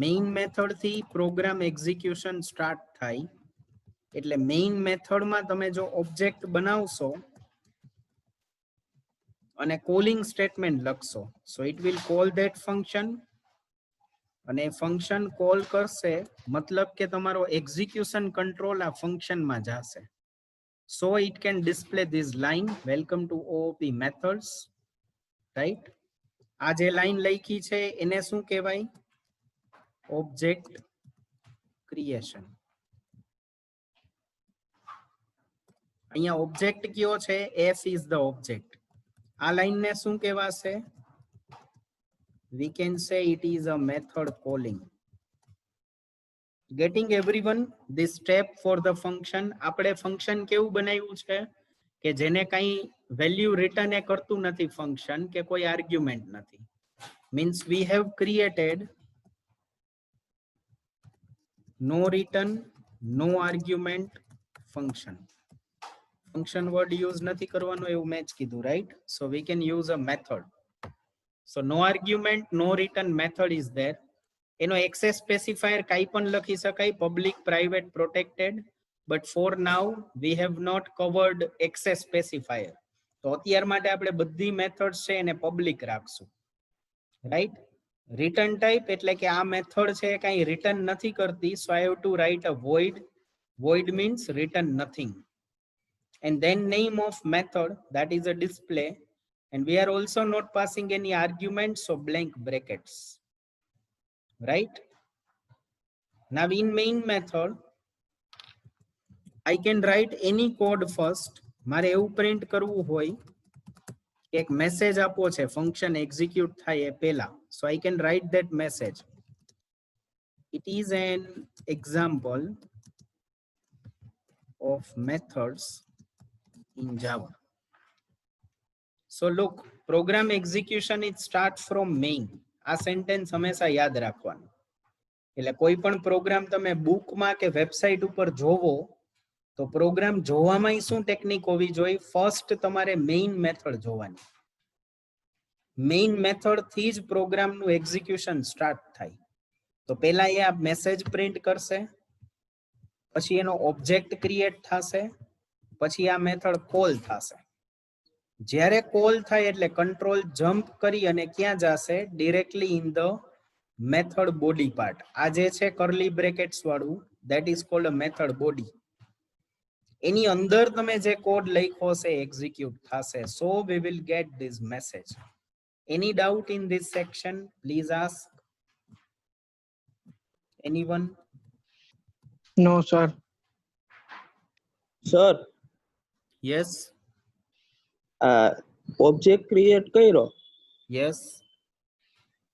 Main method થી program execution start થાય. એટલે main method માં તમે જો object બનાવશો અને calling statement લખશો, so it will call that function અને function call કરશે, મતલબ કે તમારો execution control આ function માં જાશે. So it can display this line, welcome to OOP methods, right? આ જે line લખી છે એને શું કહેવાય? Object creation. અહીંયા object કયો છે? F is the object. આ લાઈન ને શું કહેવાશે? We can say it is a method calling. Getting everyone this step for the function. આપણે function કેવું બનાવ્યું છે? કે જેને કઈ વેલ્યુ રિટર્ન એ કરતું નથી ફંક્શન કે કોઈ આર્ગ્યુમેન્ટ નથી. Means we have created no return, no argument function. Function word use નથી કરવાનો એવું મેં જ કીધું, right? So we can use a method. So no argument, no return method is there. એનો access specifier કાઈ પણ લખી શકાય, public, private, protected. But for now, we have not covered access specifier. તો અત્યાર માટે આપણે બધી methods છે એને public રાખશું. Right? Return type એટલે કે આ method છે કાઈ return નથી કરતી, so I have to write a void. Void means return nothing. And then name of method, that is a display. And we are also not passing any arguments, so blank brackets. Right? Now in main method, I can write any code first. મારે એવું print કરવું હોય એક message આપો છે function execute થાય એ પહેલા, so I can write that message. It is an example of methods in Java. So look, program execution it starts from main. આ sentence હંમેશા યાદ રાખવાનું. એટલે કોઈ પણ પ્રોગ્રામ તમે બુકમાં કે વેબસાઇટ ઉપર જોવો તો પ્રોગ્રામ જોવામાં શું ટેકનિક હોવી જોઈએ? ફર્સ્ટ તમારે મેઇન મેથડ જોવાની. મેઇન મેથડ થી જ પ્રોગ્રામનું એક્ઝિક્યુશન સ્ટાર્ટ થાય. તો પહેલા એ આ મેસેજ પ્રિન્ટ કરશે, પછી એનો ઓબ્જેક્ટ ક્રિએટ થશે, પછી આ મેથડ કોલ થશે. જ્યારે કોલ થાય એટલે કંટ્રોલ જમ્પ કરી અને ક્યાં જશે? Directly in the method body part. આ જે છે કર્લી બ્રેકેટ્સ વાળું, that is called a method body. એની અંદર તમે જે કોડ લખ્યો છે એક્ઝિક્યુટ થશે. So we will get this message. Any doubt in this section? Please ask. Anyone? No, sir. Sir Yes. Object create કર્યો, Yes.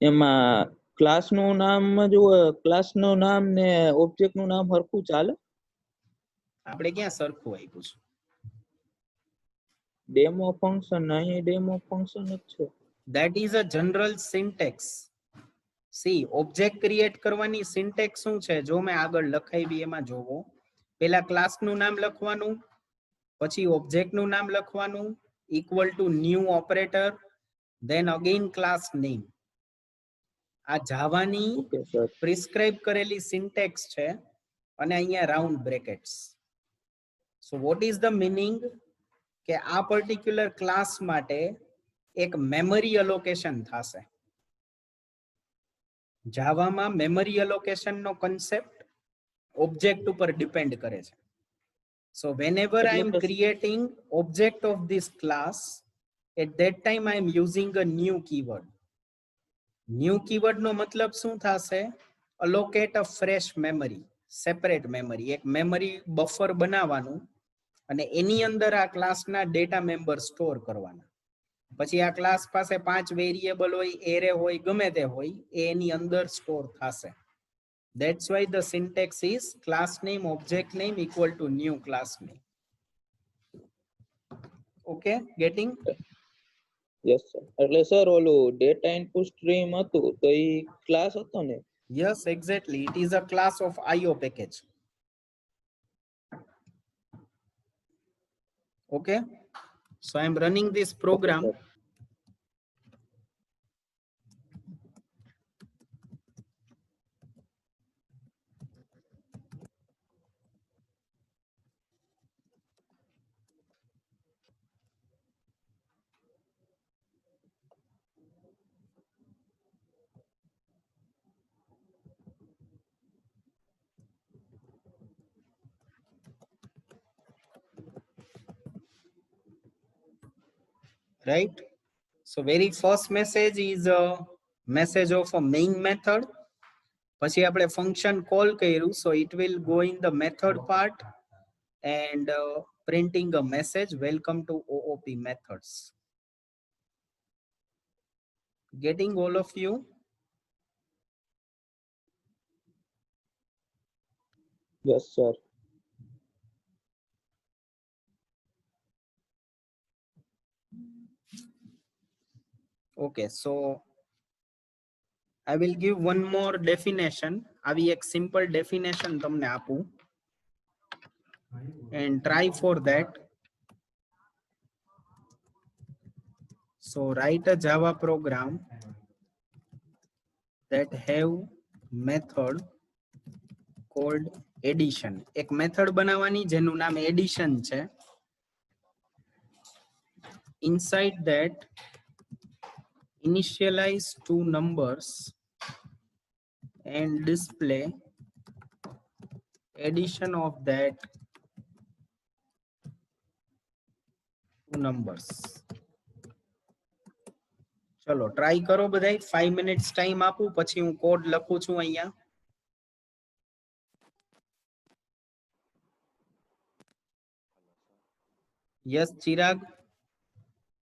એમાં ક્લાસનું નામ જો ક્લાસનું નામ ને ઓબ્જેક્ટનું નામ હરખું ચાલે? આપણે ક્યાં સરખું આપ્યું છે? ડેમો ફંક્શન, અહીં ડેમો ફંક્શન જ છે. That is a general syntax. See, object create કરવાની syntax શું છે? જો મેં આગળ લખાવી એમાં જોવો. પહેલા ક્લાસનું નામ લખવાનું, પછી ઓબ્જેક્ટનું નામ લખવાનું, equal to new operator, then again class name. આ જાવાની ઓકે સર. પ્રિસ્ક્રાઇબ કરેલી syntax છે અને અહીંયા round brackets. So what is the meaning? કે આ પર્ટિક્યુલર ક્લાસ માટે એક મેમરી અલોકેશન થશે. જાવામાં મેમરી અલોકેશન નો કન્સેપ્ટ ઓબ્જેક્ટ ઉપર ડિપેન્ડ કરે છે. So whenever I am creating object of this class, at that time I am using a new keyword. New keyword નો મતલબ શું થશે? Allocate a fresh memory, separate memory. એક memory buffer બનાવવાનું અને એની અંદર આ ક્લાસના ડેટા મેમ્બર સ્ટોર કરવાના. પછી આ ક્લાસ પાસે 5 વેરિયેબલ હોય, એરે હોય, ગમે તે હોય, એ એની અંદર સ્ટોર થશે. That's why the syntax is class name object name equal to new class name. Okay, getting? Yes sir. એટલે સર ઓલું ડેટા ઇનપુટ સ્ટ્રીમ હતું તો ઈ ક્લાસ હતો ને? Yes, exactly. It is a class of IO package. Okay, so I am running this program. Okay, Right? So very first message is a message of a main method. પછી આપણે function call કર્યું, so it will go in the method part and printing a message, welcome to OOP methods. Getting all of you? yes sir. Okay, so I will give one more definition. આવી એક simple definition તમને આપું and try for that. So write a Java program that have method called addition. એક method બનાવવાની જેનું નામ addition છે. Inside that initialize two numbers and display addition of that two numbers. ચલો ટ્રાય કરો બધાય. 5 મિનિટ્સ ટાઈમ આપું પછી હું કોડ લખું છું અહીંયા. યસ ચિરાગ.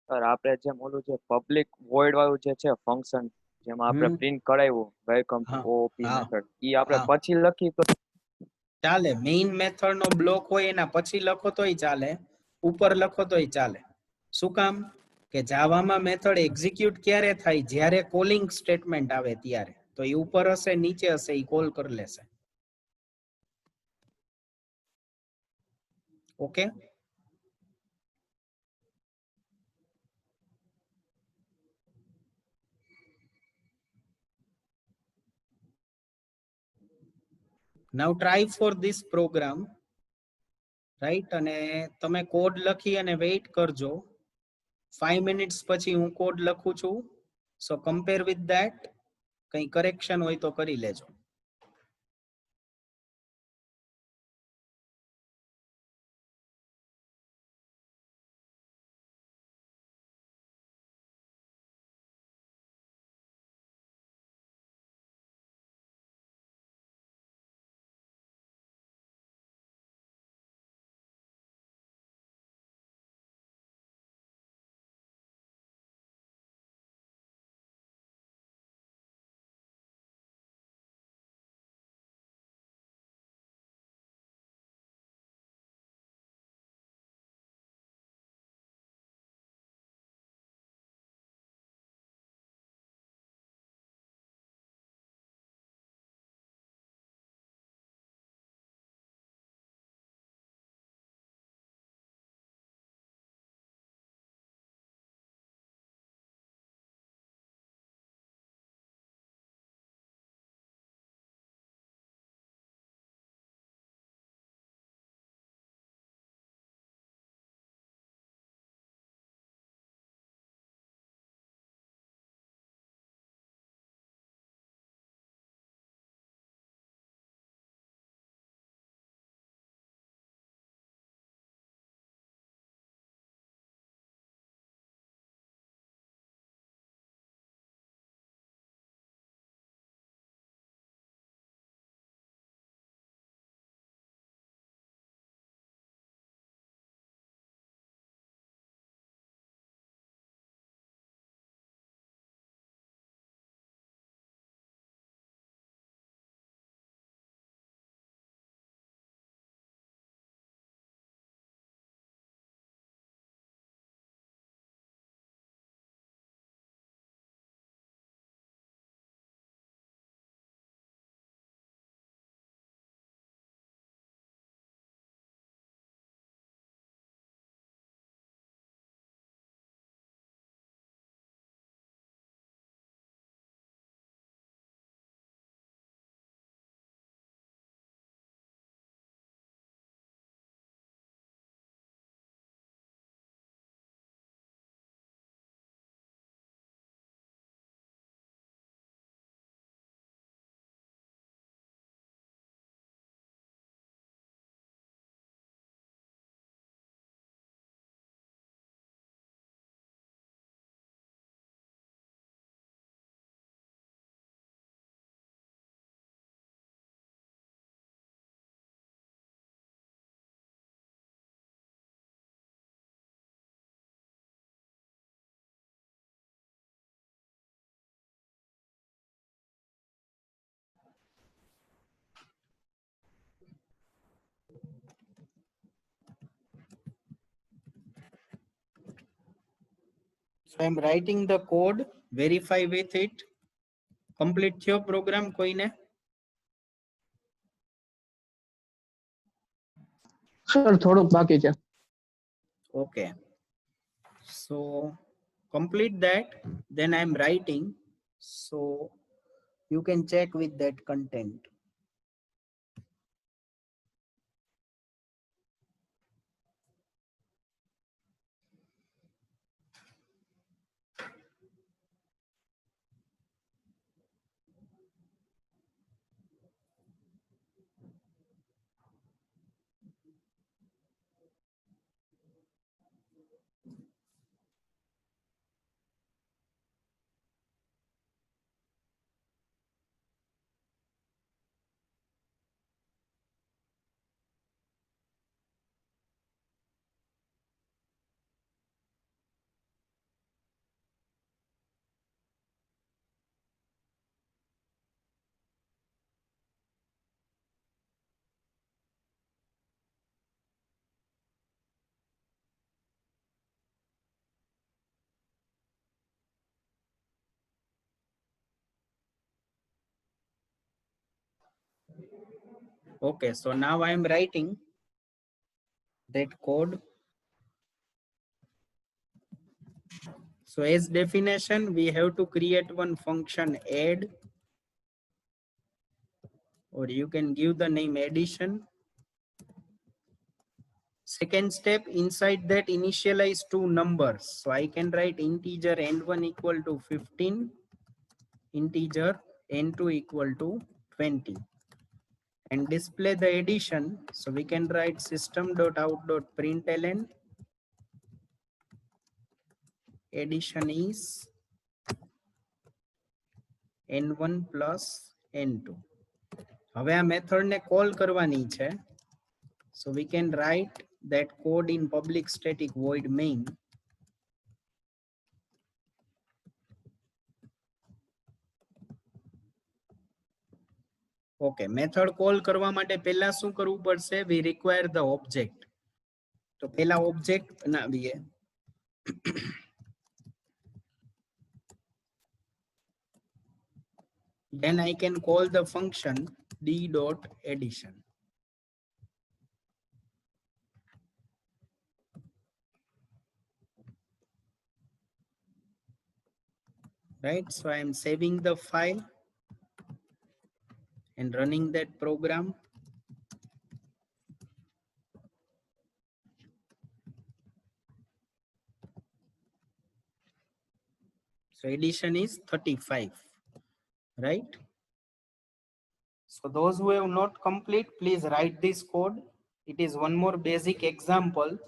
સર આપણે જેમ ઓલું જે પબ્લિક વોઇડ વાળું જે છે ફંક્શન જેમાં આપણે પ્રિન્ટ કરાવ્યું વેલકમ ટુ ઓપી મેથડ ઈ આપણે પછી લખી તો ચાલે. મેઇન મેથડ નો બ્લોક હોય એના પછી લખો તોય ચાલે, ઉપર લખો તોય ચાલે. શું કામ? કે જાવામાં મેથડ એક્ઝિક્યુટ ક્યારે થાય? જ્યારે કોલિંગ સ્ટેટમેન્ટ આવે ત્યારે. તો એ ઉપર હશે નીચે હશે એ કોલ કરી લેશે. Okay. Now try for this program, right? અને તમે કોડ લખી અને વેઇટ કરજો. 5 મિનિટ્સ પછી હું કોડ લખું છું. સો કમ્પેર વિથ ધેટ. કઈ કરેક્શન હોય તો કરી લેજો. So I'm writing the code verify with it. Complete થયો program કોઈને? સર થોડુંક બાકી છે. Okay, so complete that, then I am writing, so you can check with that content. Okay, so now I am writing that code. So as definition, we have to create one function add, or you can give the name addition. Second step, inside that initialize two numbers. So I can write integer n1 equal to 15, integer n2 equal to 20. And display the addition. So we can write system.out.println. Addition is n1 plus n2. હવે આ method ને call કરવાની છે. So we can write that code in public static void main. Okay, method call કરવા માટે પહેલા શું કરવું પડશે? We require the object. તો પહેલા object બનાવીએ. Then I can call the function d.addition. Right, so I am saving the file and running that program. So addition is 35, right? So those who have not complete, please write this code. It is one more basic example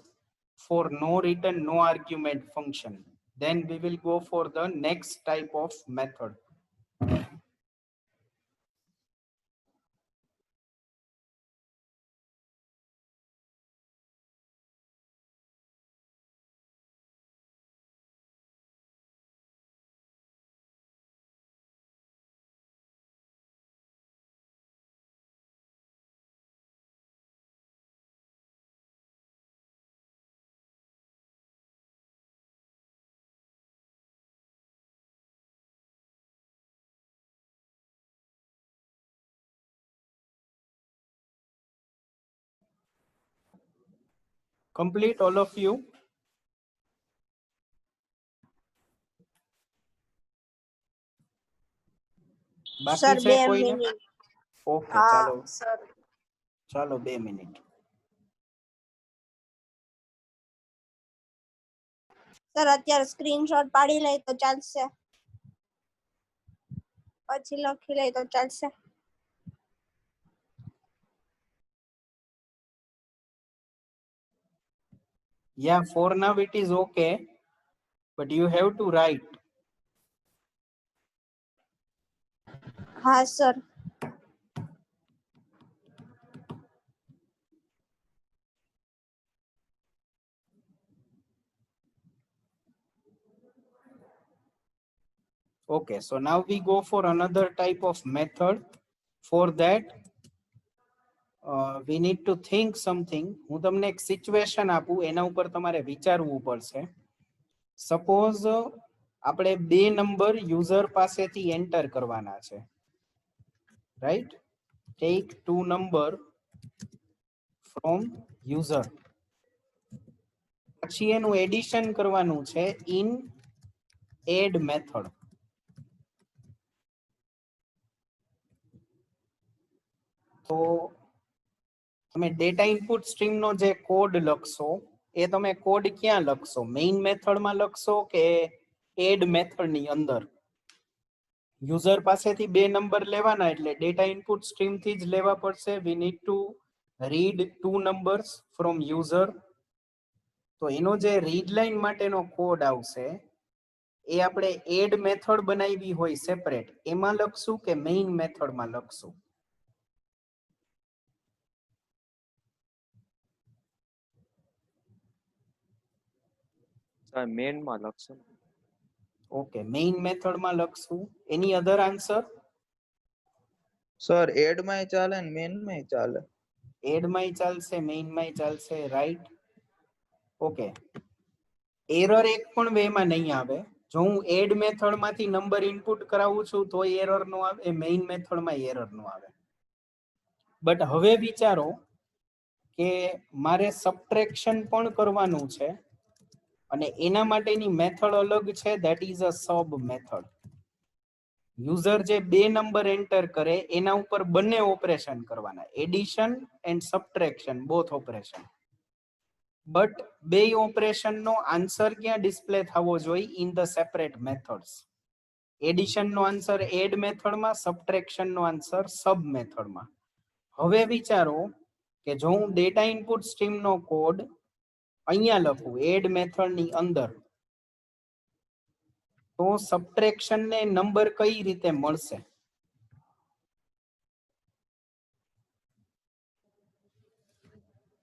for no return, no argument function. Then we will go for the next type of method. Complete all of you? બાકી sir છે 2 કોઈને? Minute. Okay, હા ચાલો sir. ચાલો 2 minute. Sir અત્યારે screenshot પાડી લઈ તો ચાલશે? પછી લખી લઈ તો ચાલશે? Yeah, for now it is okay, but you have to write. હા sir. Okay, so now we go for another type of method. For that, we need to think something. હું તમને એક સિચ્યુએશન આપું, એના ઉપર તમારે વિચારવું પડશે. Suppose આપણે બે નંબર યુઝર પાસેથી એન્ટર કરવાના છે, right? Take 2 number from user. પછી એનું એડિશન કરવાનું છે ઇન એડ મેથડ. તો તમે ડેટા ઇનપુટ સ્ટ્રીમ નો જે કોડ લખશો એ તમે કોડ ક્યાં લખશો? મેઇન મેથડમાં લખશો કે એડ મેથડ ની અંદર? યુઝર પાસેથી બે નંબર લેવાના એટલે ડેટા ઇનપુટ સ્ટ્રીમ થી જ લેવા પડશે. We need to read 2 numbers from user. તો એનો જે રીડ લાઇન માટેનો કોડ આવશે એ આપણે એડ મેથડ બનાવી હોય સેપરેટ એમાં લખશું કે મેઇન મેથડમાં લખશું? સર મેઇન માં લખશું. ઓકે, મેઇન મેથડમાં લખશું. એની અધર આન્સર? સર એડ માં ચાલે ને મેન માં ચાલે. એડ માં ચાલશે, મેઇન માં ચાલશે, રાઈટ? ઓકે, એરર એક પણ વે માં નહીં આવે. જો હું એડ મેથડ માંથી નંબર ઇનપુટ કરાવું છું તો એરર નો આવે, મેઇન મેથડ માં એરર નો આવે. બટ હવે વિચારો કે મારે સબટ્રેક્શન પણ કરવાનું છે અને એના માટેની મેથડ અલગ છે, that is a sub method. User જે બે નંબર એન્ટર કરે એના ઉપર બંને ઓપરેશન કરવાના, addition and subtraction, both operation. But બે ઓપરેશન નો આન્સર ક્યાં ડિસ્પ્લે થવો જોઈએ? In the separate methods. Addition નો આન્સર એડ મેથડમાં, સબટ્રેક્શન નો આન્સર સબ મેથડમાં. હવે વિચારો કે જો હું ડેટા ઇનપુટ સ્ટ્રીમ નો કોડ અહીંયા લખું એડ મેથડ ની અંદર, તો સબટ્રેક્શન ને નંબર કઈ રીતે મળશે?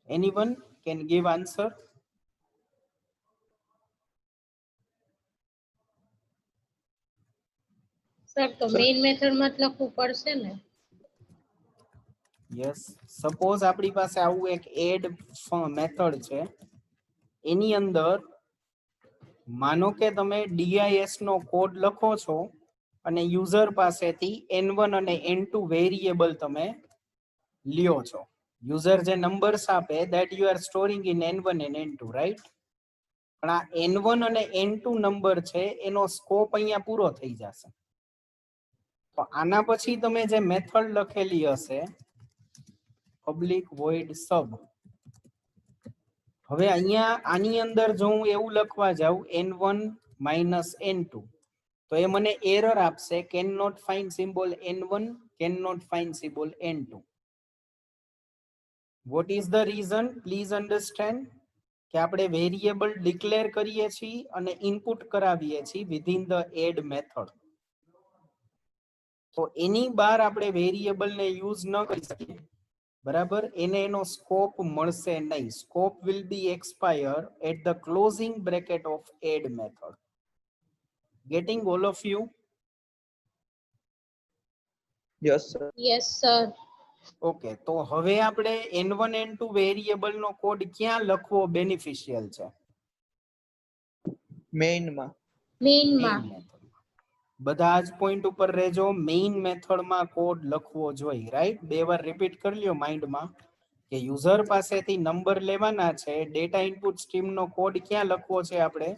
Anyone can give answer? Sir તો મેઇન મેથડ માં જ લખવું પડશે ને? યસ, સપોઝ આપણી પાસે આવું એક એડ મેથડ છે, એની અંદર માનો કે તમે ડીઆઈએસ નો કોડ લખો છો અને યુઝર પાસેથી n1 અને n2 વેરિયેબલ તમે લ્યો છો. યુઝર જે નંબર્સ આપે that you are storing in n1 and n2, right? પણ આ n1 અને n2 નંબર છે એનો સ્કોપ અહીંયા પૂરો થઈ જશે. તો આના પછી તમે જે મેથડ લખેલી હશે પબ્લિક વોઇડ સબ, હવે અહીંયા આની અંદર જો હું એવું લખવા જાઉં n1 n2 તો એ મને એરર આપશે, can not find symbol n1, can not find symbol n2. What is the reason? Please understand કે આપણે વેરિયેબલ ડિક્લેર કરીએ છીએ અને ઇનપુટ કરાવીએ છીએ વિધિન ધ એડ મેથડ. તો એની બહાર આપણે વેરિયેબલ ને યુઝ ન કરી શકીએ, બરાબર? એને એનો સ્કોપ મળશે નહીં. Scope will be expire at the closing bracket of add method. Getting all of you? Yes sir. Yes sir. Okay, તો હવે આપણે n1 n2 વેરિયેબલ નો કોડ ક્યાં લખવો બેનિફિશિયલ છે? મેઇન માં. મેઇન મેઇન માં. મેથડમાં. બધા જ પોઈન્ટ ઉપર રહેજો, મેઇન મેથડમાં કોડ લખવો જોઈએ, રાઈટ? બે વાર રિપીટ કરી લ્યો માઇન્ડમાં કે યુઝર પાસેથી નંબર લેવાના છે, ડેટા ઇનપુટ સ્ટ્રીમ નો કોડ ક્યાં લખવો છે આપણે?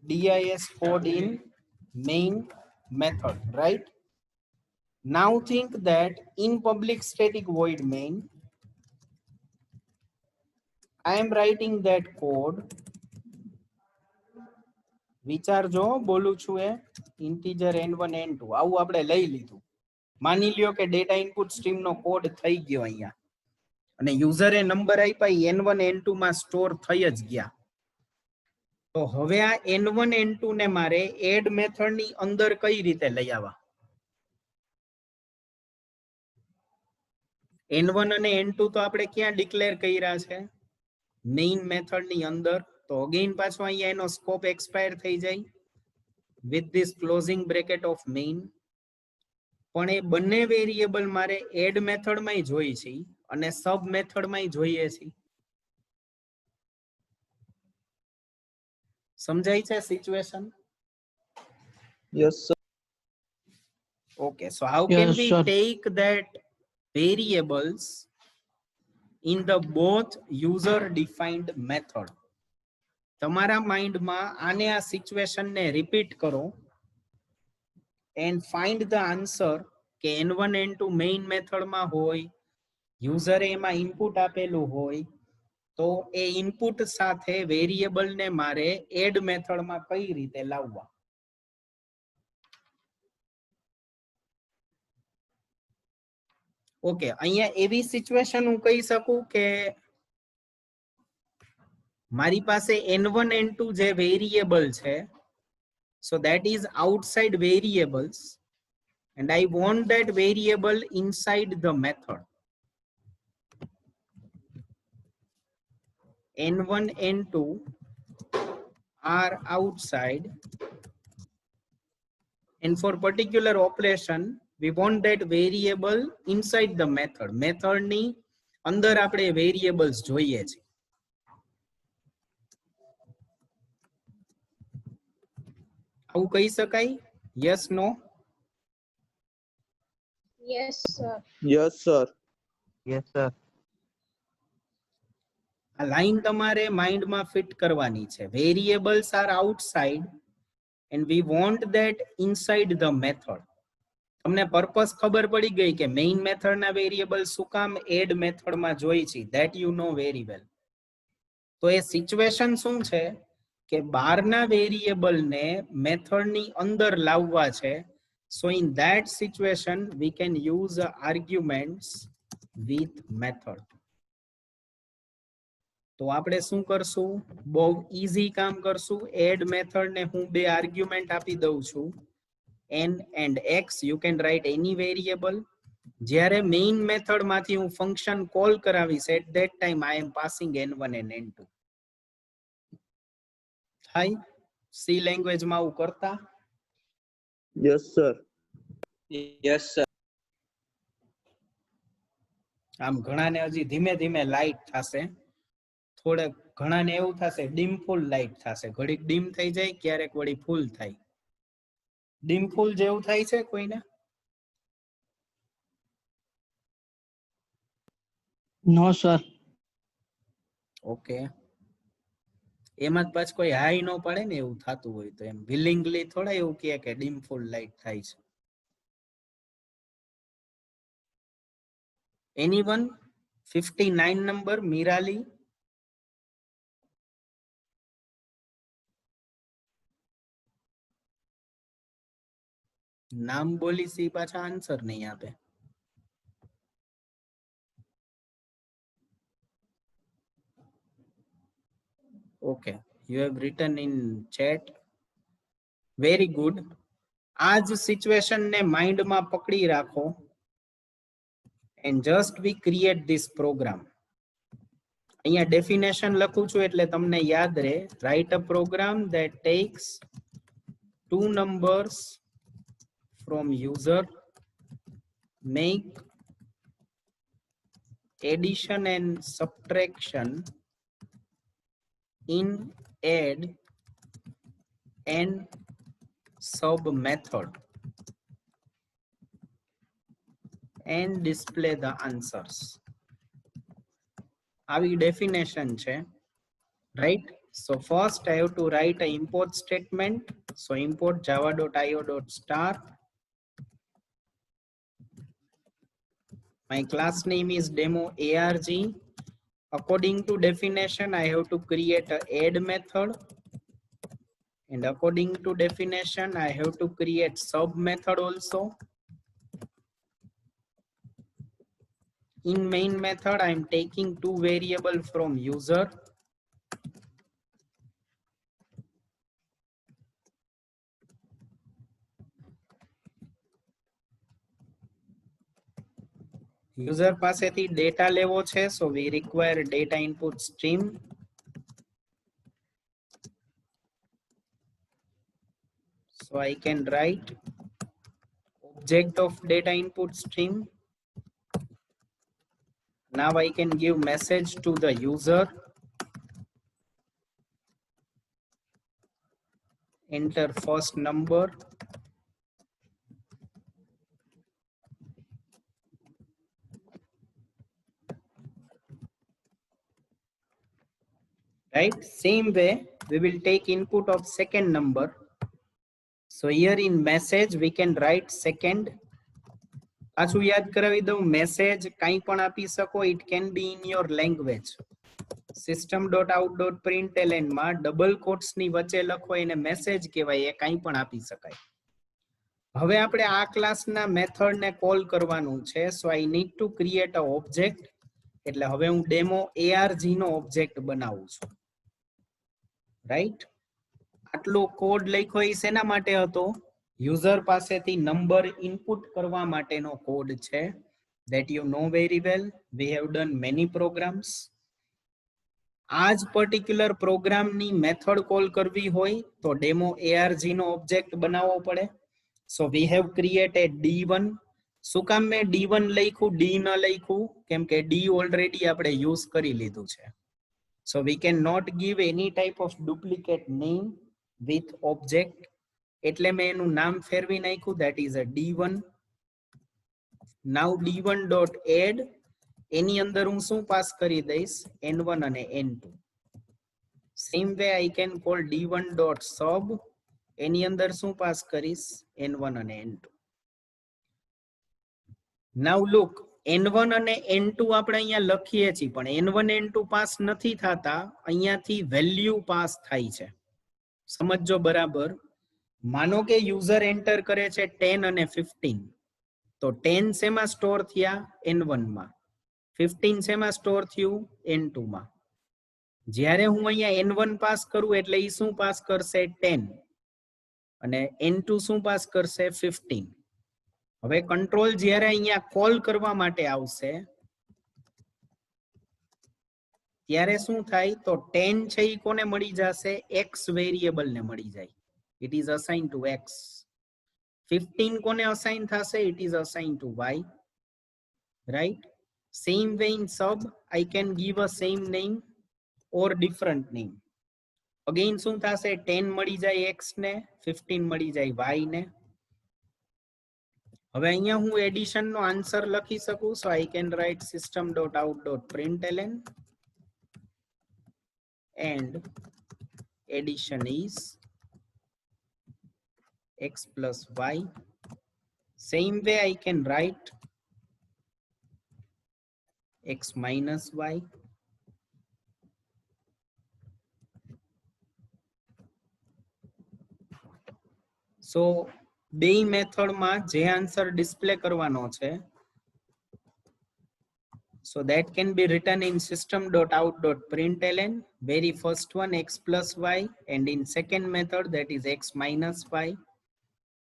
This code in main method, right? Now think that in public static void main, I am writing that code. વિચારજો બોલું છું એ ઇન્ટીજર n1 n2 આવું આપણે લઈ લીધું. માની લ્યો કે ડેટા ઇનપુટ સ્ટ્રીમ નો કોડ થઈ ગયો અહીંયા અને યુઝરે નંબર આપ્યા n1 n2 માં સ્ટોર થઈ જ ગયા. તો હવે આ n1 n2 ને મારે એડ મેથડ ની અંદર કઈ રીતે લઈ આવવા? n1 અને n2 તો આપણે ક્યાં ડિક્લેર કર્યા છે? મેઇન મેથડ ની અંદર. તો અગેન પાછો અહીંયા એનો સ્કોપ એક્સપાયર થઈ જાય with this closing bracket of main. પણ એ બંને વેરિયેબલ મારે એડ મેથડ માં જોઈએ છે અને સબ મેથડ માં જોઈએ છે. સમજાય છે situation? Yes, sir. Okay, so how can Yes, we sir. take that variables in the both user defined method? તમારા માઇન્ડમાં આને આ સિચ્યુએશન ને રિપીટ કરો and find the answer કે n1 n2 મેઇન મેથડમાં હોય, યુઝરે એમાં ઇનપુટ આપેલું હોય, તો એ ઇનપુટ સાથે વેરિયેબલ ને મારે એડ મેથડમાં કઈ રીતે લાવવા? ઓકે, અહીંયા એવી સિચ્યુએશન હું કહી શકું કે મારી પાસે n1 n2 જે વેરિયેબલ છે, so that is outside variables and I want that variable inside the method. n1 n2 are outside and for particular operation we want that variable inside the method. Method ની અંદર આપણે variables જોઈએ છે. આવું કહી શકાય? Yes, no? Yes, sir. Yes, sir. Yes, sir. આ line તમારે માઇન્ડમાં ફિટ કરવાની છે. Variables are outside and we want that inside the method. તમને પર્પસ ખબર પડી ગઈ કે મેઇન મેથડના વેરિયેબલ શું કામ એડ મેથડમાં જોઈ છે, that you know very well. તો એ સિચ્યુએશન શું છે કે બહારના વેરિયેબલને મેથડની અંદર લાવવા છે. So in that situation we can use arguments with method. તો આપણે શું કરશું? બહુ ઈઝી કામ કરશું. એડ મેથડને હું બે આર્ગ્યુમેન્ટ આપી દઉં છું, n and x. You can write any variable. જ્યારે મેઇન મેથડમાંથી હું ફંક્શન કોલ કરાવીશ, at that time I am passing n1 and n2. થાય? સી લેંગ્વેજમાં આવું કરતા? Yes, sir. Yes, sir. આમ ઘણાને હજી ધીમે ધીમે લાઇટ થશે, થોડે ઘણાને એવું થશે ડીમ ફૂલ લાઇટ થશે, ઘડીક ડીમ થઈ જાય, ક્યારેક વળી ફૂલ થાય. ડીમ ફૂલ જેવું થાય છે કોઈને? No, sir. ઓકે, એમાં જ પાછું કોઈ હાઈ ન પડે ને, એવું થતું હોય તો એમ વિલિંગલી થોડા એવું કહે કે ડીમ ફૂલ લાઇટ થાય છે. એનીવન? 59 નંબર, મીરાલી. નામ બોલી સી પાછા આન્સર નહીં આપે. Okay, you have written in chat. Very good. આ જ સિચ્યુએશન ને માઇન્ડમાં પકડી રાખો and just we create this program. અહીંયા ડેફિનેશન લખું છું એટલે તમને યાદ રહે. Write a program that takes two numbers from user, make addition and subtraction in add and sub method and display the answers. આવી definition છે, right? So first I have to write a import statement. So import java.io.star. My class name is demo arg. According to definition, I have to create a add method. And according to definition, I have to create sub method also. In main method, I am taking two variables from user. User પાસેથી data લેવો છે, so we require data input stream. So I can write object of data input stream. Now I can give message to the user. Enter first number right? Same way we will take input of second number. So here in message we can write second. પાછું યાદ કરાવી દઉં, message કંઈ પણ આપી શકો, it can be in your language. system.out.println માં double quotes ની વચ્ચે લખો એને મેસેજ કહેવાય, એ કંઈ પણ આપી શકાય. હવે આપણે આ ક્લાસના મેથડ ને કોલ કરવાનું છે. So I need to create a object. એટલે હવે હું ડેમો ARG નો ઓબ્જેક્ટ બનાવું છું, રાઈટ? આટલો કોડ લખ્યો એ શેના માટે હતો? યુઝર પાસેથી નંબર ઇનપુટ કરવા માટેનો કોડ છે. that you know very well, we have done many programs. આ જ પર્ટિક્યુલર પ્રોગ્રામની મેથડ કોલ કરવી હોય તો ડેમો ARG નો ઓબ્જેક્ટ બનાવવો પડે. સો વી હેવ ક્રિએટેડ D1. શું કામ મેં D1 લખ્યું, D ન લખ્યું? કેમ કે D ઓલરેડી આપણે યુઝ કરી લીધું છે. So we can not give any type of duplicate name with object, એટલે મેં એનું નામ ફેરવી નાખ્યું, that is a D1. now D1.add, એની અંદર હું શું પાસ કરી દઈશ? N1 અને N2. Same way I can call D1.sub, એની અંદર શું પાસ કરીશ? N1 અને N2. now look, N1 અને N2 આપણે અહીંયા લખીએ છીએ, પણ N1 N2 પાસ નથી થતા, અહીંયાથી વેલ્યુ પાસ થાય છે. સમજો બરાબર. માનો કે યુઝર એન્ટર કરે છે 10 અને 15, તો 10 શેમાં સ્ટોર થયા? N1 માં. 15 શેમાં સ્ટોર થયું? N2 માં. જ્યારે હું અહીંયા N1 પાસ કરું એટલે ઈ શું પાસ કરશે? 10. અને N2 શું પાસ કરશે? 15. હવે કંટ્રોલ જ્યારે અહીંયા કોલ કરવા માટે આવશે ત્યારે શું થાય? તો 10 છે ઈ કોને મળી જશે? X વેરિયેબલ ને મળી જાય. It is assigned to X. 15 કોને અસાઇન થશે? It is assigned to Y. Right? Same way in sub, I can give a same name or different name. Again શું થશે? 10 મળી જાય X ને, 15 મળી જાય Y ને. હવે અહીંયા હું એડિશન નો આન્સર લખી શકું. So I can write system.out.println and addition is X plus Y. Same way I can write X minus Y. So બે મેથડ માં જે આન્સર ડિસ્પ્લે કરવાનો છે, so that can be written in system.out.println. very first one X plus Y, and in second method that is X minus Y.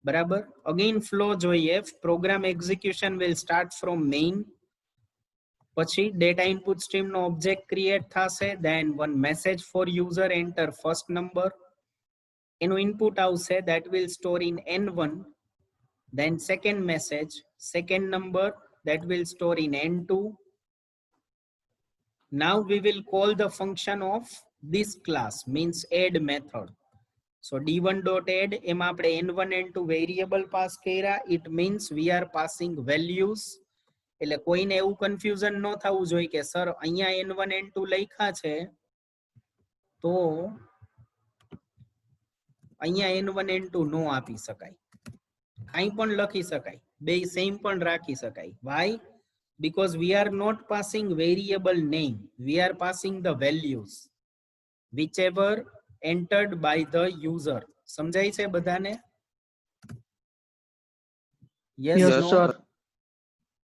બરાબર. again flow જોઈએ. program execution will start from main, પછી data input stream નો object create થશે, then one message for user enter first number, એનું input આવશે, that will store in N1, then second message, second number, that will store in N2. now we will call the function of this class, means add method. so D1.add, એમાં આપણે N1 N2 variable pass કર્યા. it means we are passing values. એટલે કોઈને એવું confusion ન થવું જોઈએ કે સર અહીંયા N1 N2 લખ્યા છે તો અહીંયા N1 N2 નો આપી શકાય. કાંઈ પણ લખી શકાય, બે સેમ પણ રાખી શકાય. why? because we are not passing variable name, we are passing the values whichever entered by the user. સમજાય છે બધાને? yes, Yes, no? sir.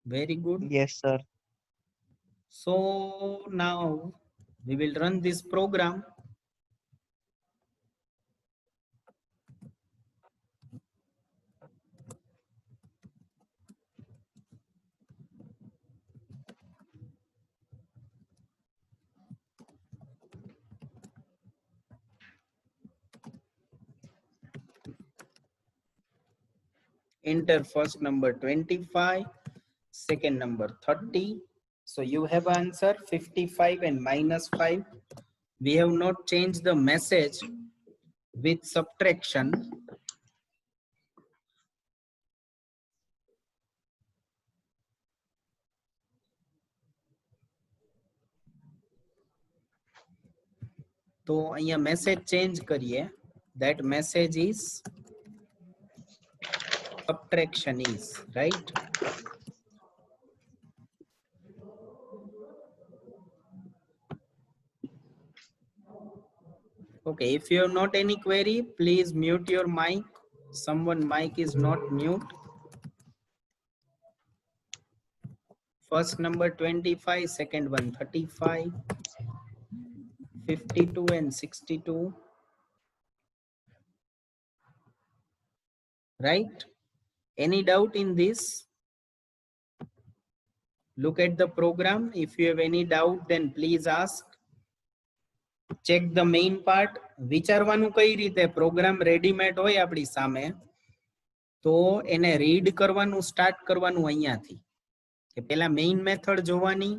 very good. Yes, sir. So now we will run this program. Enter first number 25, second number 30. So you have answer 55 and minus 5. We have not changed the message with subtraction. તો અહીંયા message change કરીએ. That message is subtraction is, right? Okay, if you have not any query, please mute your mic. Someone mic is not mute. First number 25, second one 35, 52 and 62. Right? Any doubt in this? Look at the program. If you have any doubt, then please ask. Check the main part. વિચારવાનું કઈ રીતે? Programme readymade હોય આપણી સામે તો એને read કરવાનું start કરવાનું અહીંયાથી કે પેલા મેઇન મેથડ જોવાની,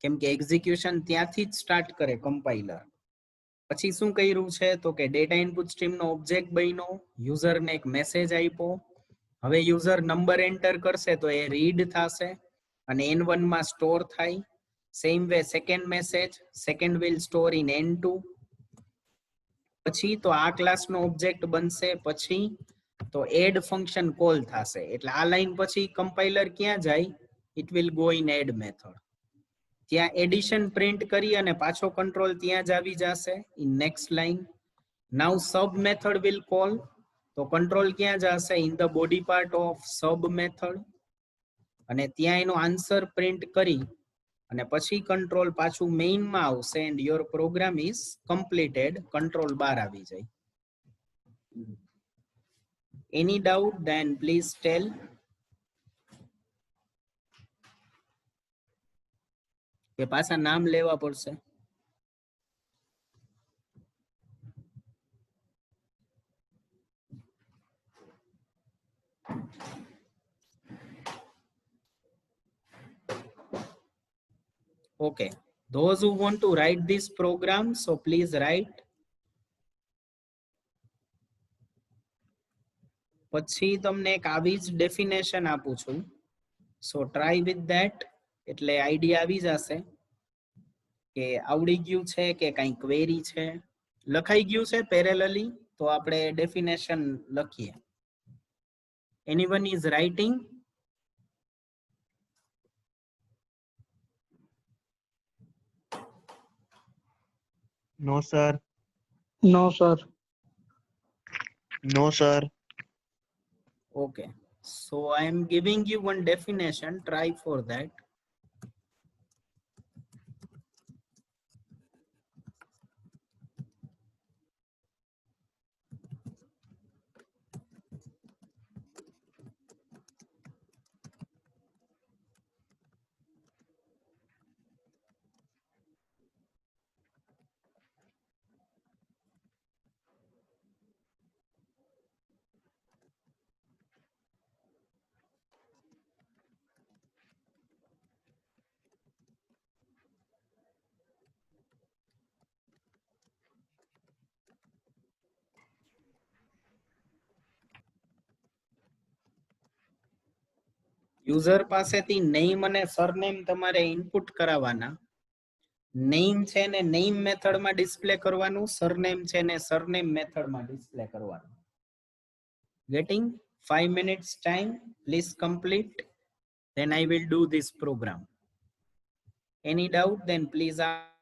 કેમ કે એક્ઝિક્યુશન ત્યાંથી જ સ્ટાર્ટ કરે કમ્પાઇલર. પછી શું કર્યું છે તો કે ડેટા ઇનપુટ સ્ટ્રીમનો ઓબ્જેક્ટ બન્યો, યુઝરને એક મેસેજ આપ્યો. હવે યુઝર નંબર એન્ટર કરશે તો એ રીડ થશે અને N1 માં સ્ટોર થાય. Same way second message, second will store in N2. પછી તો આ ક્લાસનો ઓબ્જેક્ટ બનશે. પછી તો એડ ફંક્શન કોલ થશે. એટલે આ લાઈન પછી કમ્પાઇલર ક્યાં જાય? It will go in add method. ત્યાં એડિશન પ્રિન્ટ કરી અને પાછો કંટ્રોલ ત્યાં જ આવી જશે in next line. Now sub method will call. તો કંટ્રોલ ક્યાં જશે? In the body part of sub method. અને ત્યાં એનો આન્સર પ્રિન્ટ કરી અને પછી કંટ્રોલ પાછું મેઇન માં આવશે and your program is completed. Control બાર આવી જાય. Any doubt? Then please tell. કે પાછા નામ લેવા પડશે? Okay, those who want to write this program, so please write. પછી તમને એક આવી જ ડેફિનેશન આપું છું, so try with that. એટલે આઈડિયા આવી જશે કે આવડી ગયું છે કે કઈ ક્વેરી છે. લખાઈ ગયું છે પેરેલલી તો આપણે ડેફિનેશન લખીએ. Anyone is writing? No, sir. No, sir. No, sir. Okay, so I am giving you one definition. Try for that. User પાસેથી નેમ અને સરનેમ તમારે ઇનપુટ કરાવવાના. નેમ છે ને નેમ મેથડમાં ડિસ્પ્લે કરવાનું, સરનેમ છે ને સરનેમ મેથડમાં ડિસ્પ્લે કરવાનું. Getting 5 minutes time, please complete. Then I will do this program. Any doubt? Then please ask.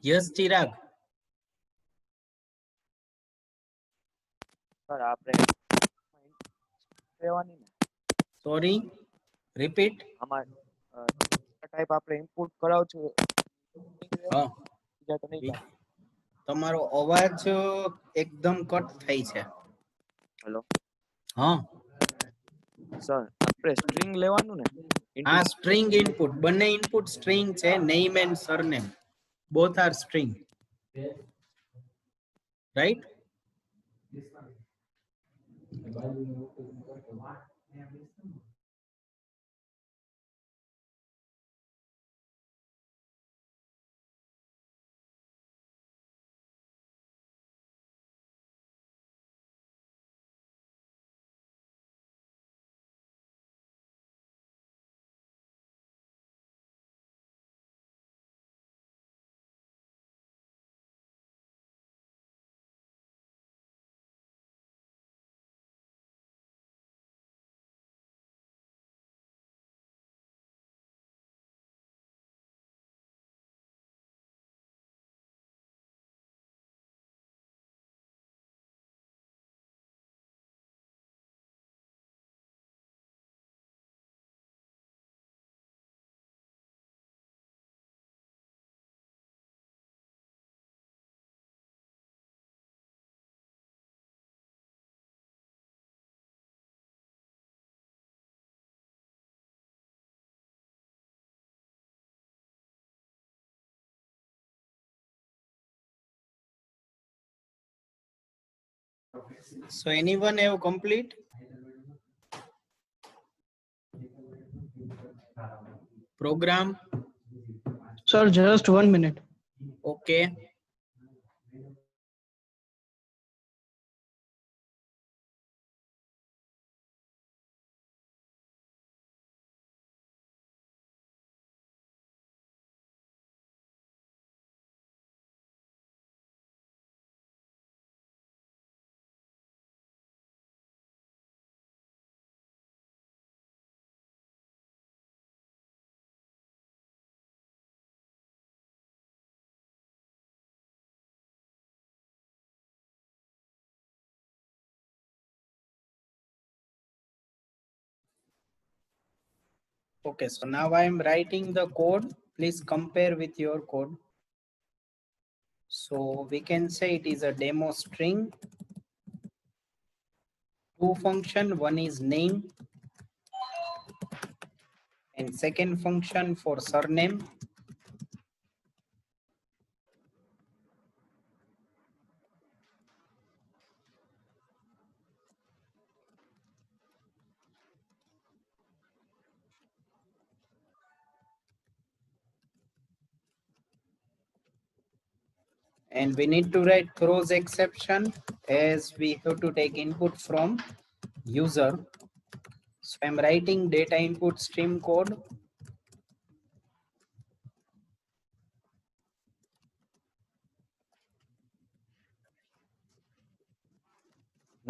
Yes Chirag. Sir આપણે લેવાની ને સોરી, રિપીટ. આમાં ટાઈપ આપણે ઇનપુટ કરાવશું હા, બીજા તો નહીં. તમારો અવાજ એકદમ કટ થાય છે. હેલો હા સર, આપણે સ્ટ્રિંગ લેવાનું ને આ સ્ટ્રિંગ ઇનપુટ, બંને ઇનપુટ સ્ટ્રિંગ છે. Name and surname both are string, right? So anyone have complete? Program? Sir, just 1 minute. Okay. Okay, so now I am writing the code. Please compare with your code. So we can say it is a demo string. Two function, one is name and second function for surname. And we need to write throws exception as we have to take input from user. So I'm writing data input stream code.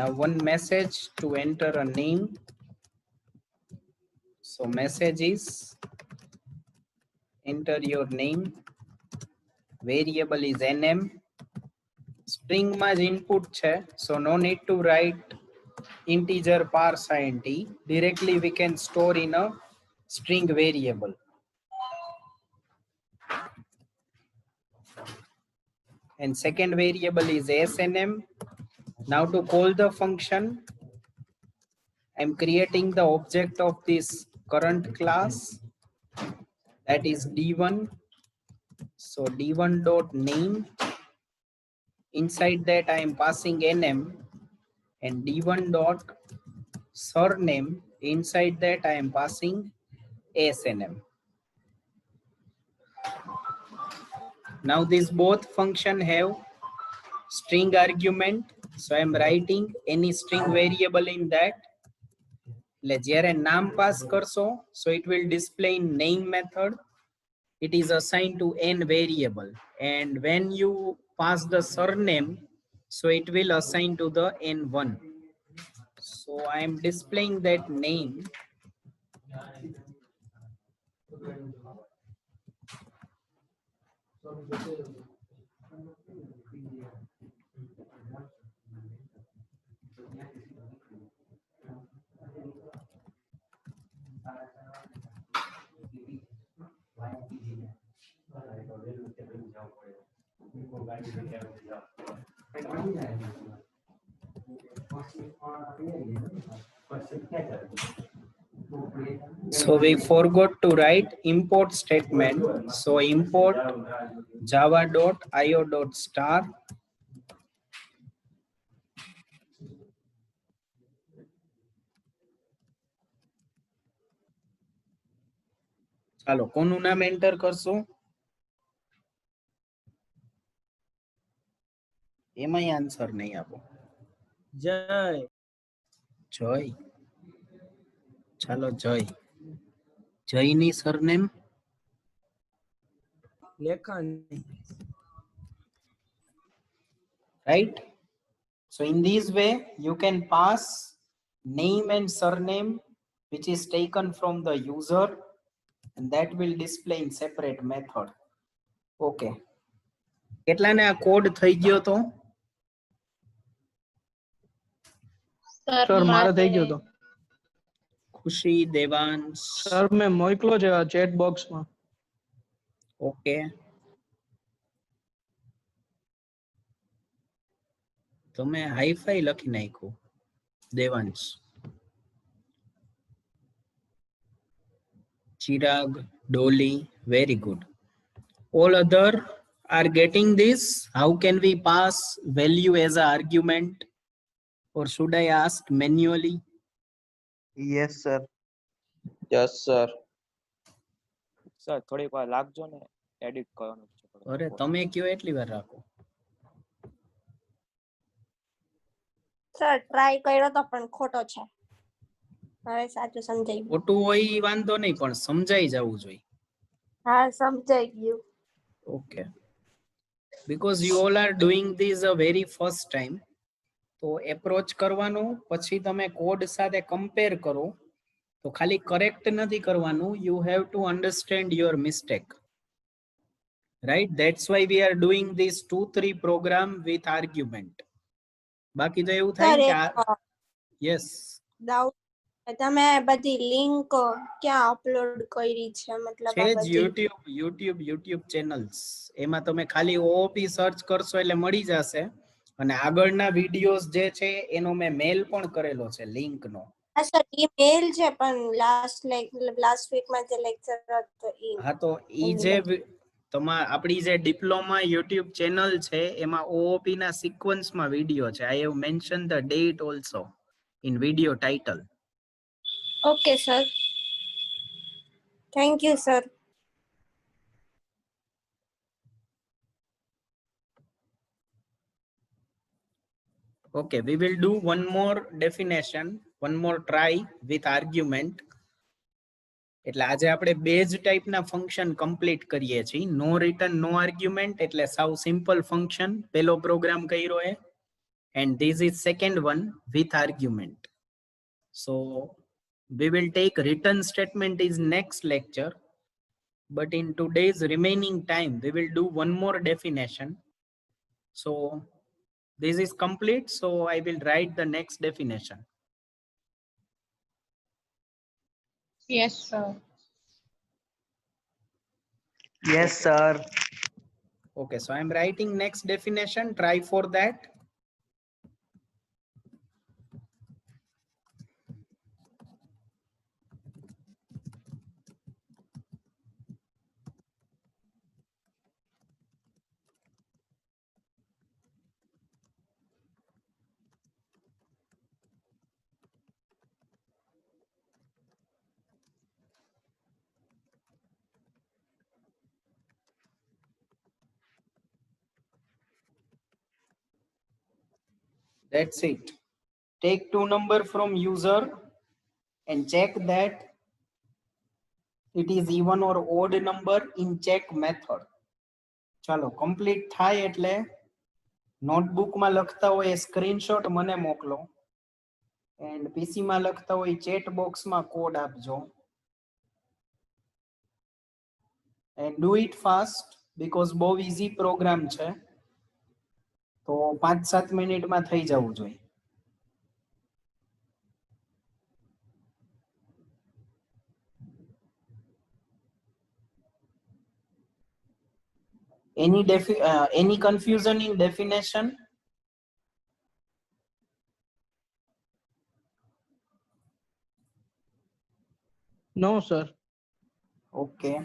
Now one message to enter a name. So message is enter your name. Variable is nm. String માં input છે, so no need to write integer parseInt. Directly we can store in a string variable. And second variable is snm. Now to call the function, I'm creating the object of this current class, that is d1. So d1 dot name. Inside that I am passing nm, and d1 dot surname. Inside that I am passing snm. Now these both function have string argument. So I am writing any string variable in that. જ્યારે નામ pass કરશો, so it will display in name method. It is assigned to n variable, and when you pass the surname, so it will assign to the n1. So I am displaying that name. So we forgot to write import statement. So import java.io.star. ચાલો કોનું નામ enter કરશું? એમાંય answer નહીં આપો. જય. જય. ચાલો જય. જયની surname લેખાની. right? So in this way you can pass name and surname which is taken from the user and that will display in separate method. Okay. કેટલાને આ કોડ થઈ ગયો તો? સર મારે થઈ ગયો તો. ખુશી, દેવાંશ. સર મેં મોકલો છે ચેટ બોક્સમાં. ઓકે. તમે હાઈફાઈ લખી નાખ્યું દેવાંશ. ચિરાગ, ડોલી, very good. All other are getting this. How can we pass value as an argument? Or should I ask manually? Yes, sir. Yes sir. Sir થોડીક વાર લાગજો ને, એડિટ કરવાનું છે. અરે તમે કયો એટલી વાર રાખો. સર ટ્રાય કર્યો તો પણ ખોટો છે. હવે સાચું સમજાઈ ગયું. ખોટું હોય ઈ વાંધો નહીં પણ સમજાઈ જવું જોઈએ. હા સમજાઈ ગયું. Okay. Because you all are doing this a very first time. તો એપ્રોચ કરવાનું, પછી તમે કોડ સાથે કમ્પેર કરો. તો ખાલી કરેક્ટ નથી કરવાનું. You have to understand your mistake. Right? That's why we are doing this 2-3 program with argument. બાકી તો એવું થાય કે yes. ડાઉટ તમે બધી લિંક ક્યાં અપલોડ કરી છે? મતલબ છે જ YouTube ચેનલ્સ. એમાં તમે ખાલી OOP સર્ચ કરશો એટલે મળી જશે. અને આગળના વિડિયોઝ જે છે એનો મેં મેલ પણ કરેલો છે લિંકનો. હા સર ઈમેલ છે પણ લાસ્ટ વીકમાં જે લેક્ચર હતો ઈ. હા તો ઈ જે આપણી જે ડિપ્લોમા YouTube ચેનલ છે એમાં OOP ના સિક્વન્સમાં વિડિયો છે. I have mentioned the date also in video title. Okay sir. Thank you sir. Okay, we will do one more definition, one more try with argument. એટલે આજે આપણે બે જ ટાઈપના ફંક્શન કમ્પ્લીટ કરીએ છીએ. નો રિટર્ન નો argument એટલે સાવ સિમ્પલ ફંક્શન પેલો પ્રોગ્રામ કર્યો એ, and this is second one with argument. So we will take return statement is next lecture, but in today's remaining time we will do one more definition. So this is complete, so I will write the next definition. Yes, sir. Yes, sir. Okay, so I am writing next definition. Try for that. That's it. Take 2 number from user and check that it is even or odd number in check method. ચાલો complete થાય એટલે notebook માં લખતા હોય એ screenshot મને મોકલો and PC માં લખતા હોય chat box માં કોડ આપજો. And do it fast because બહુ easy program છે. તો 5-7 મિનિટમાં થઈ જવું જોઈએ. Any confusion in definition? No, sir. Okay.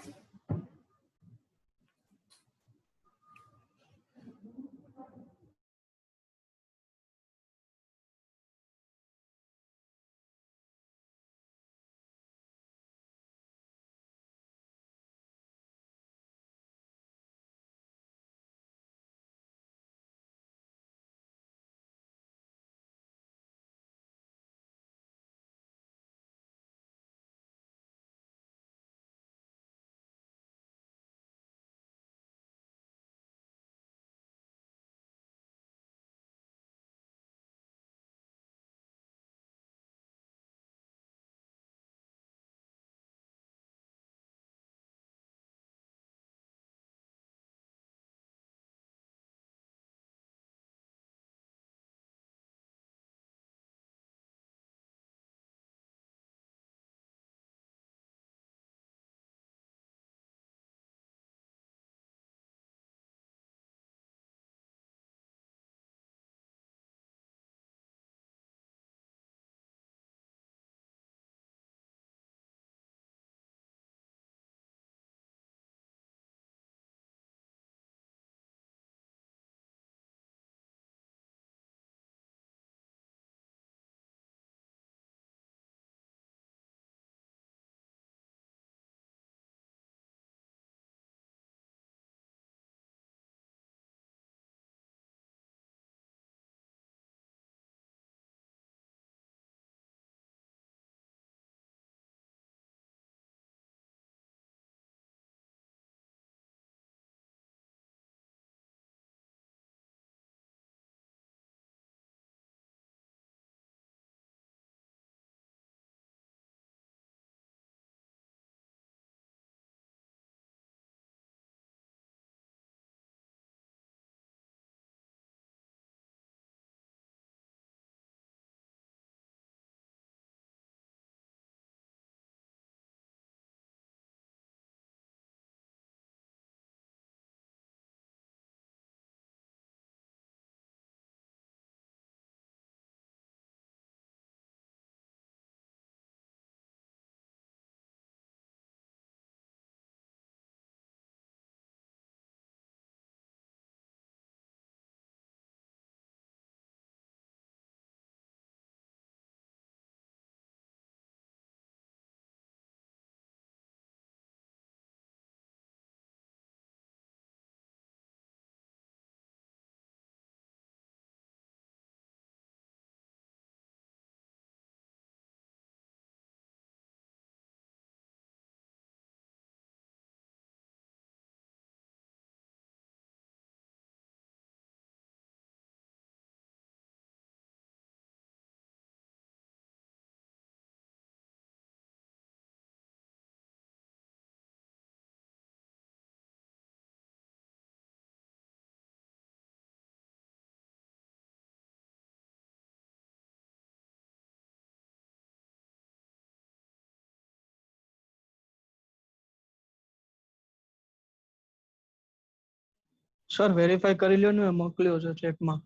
Sir verify કરી લ્યો ને, મેં મોકલ્યો છે ચેટમાં.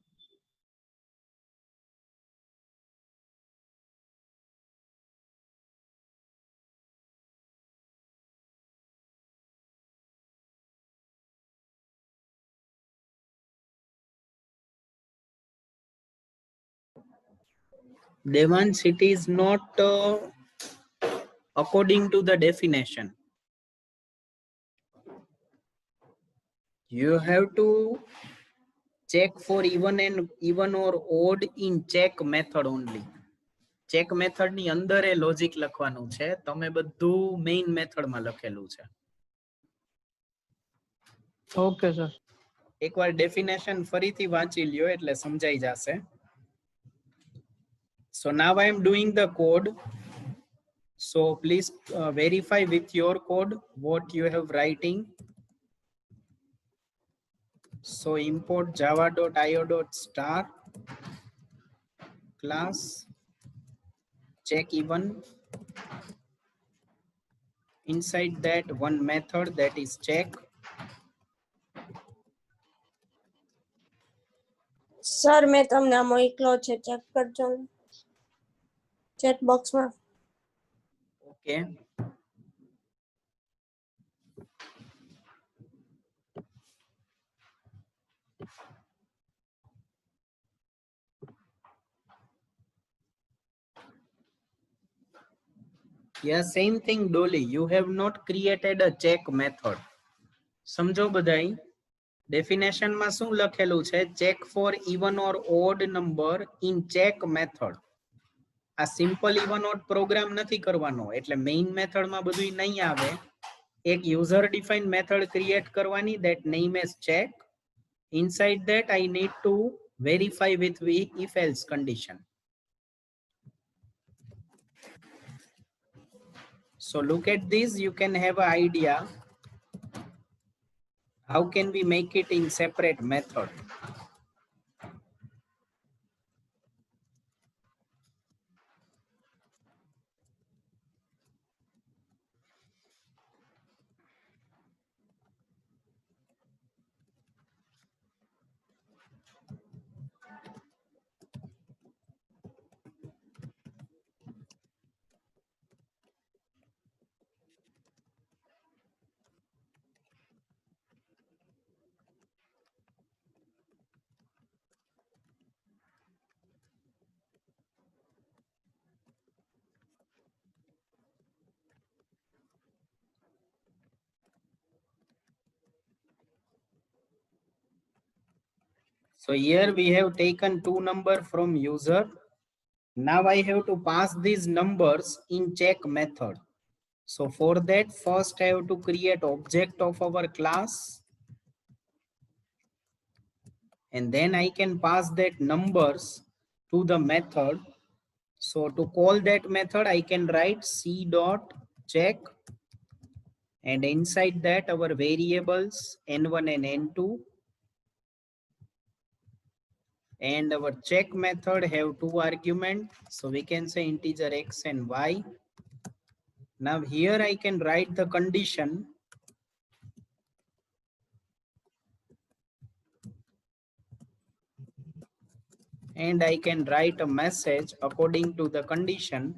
Devansh, it is not according to the definition. You have to check for even or odd in check method only. Check method ની અંદર એ logic લખવાનું છે. તમે બધું મેઇન મેથડ માં લખેલું છે. Okay sir. એકવાર ડેફિનેશન ફરીથી વાંચી લ્યો એટલે સમજાઈ જશે. So now I am doing the code. So please verify with your code what you have writing. So import java.io.star class check even. Inside that one method that is check. Sir મેં તમને આ મોકલો છે, check કરજો chat બોક્સમાં. Okay. Yeah, same thing, Dolly. You have not created a check method. સમજો બધાય definition માં શું લખેલું છે? Check for even or odd number in check method. આ સિમ્પલ ઇવન ઓડ પ્રોગ્રામ નથી કરવાનો, એટલે મેઇન મેથડ માં બધું નહીં આવે. એક યુઝર ડિફાઇન્ડ મેથડ ક્રિએટ કરવાની, that name is check. Inside that I need to verify with if else condition. So look at this, you can have an idea how can we make it in separate method. So here we have taken two numbers from user. Now I have to pass these numbers in check method. So for that, first I have to create object of our class. And then I can pass that numbers to the method. So to call that method, I can write c dot check. And inside that our variables n1 and n2. And our check method have two arguments. So we can say integer x and y. Now here I can write the condition. And I can write a message according to the condition.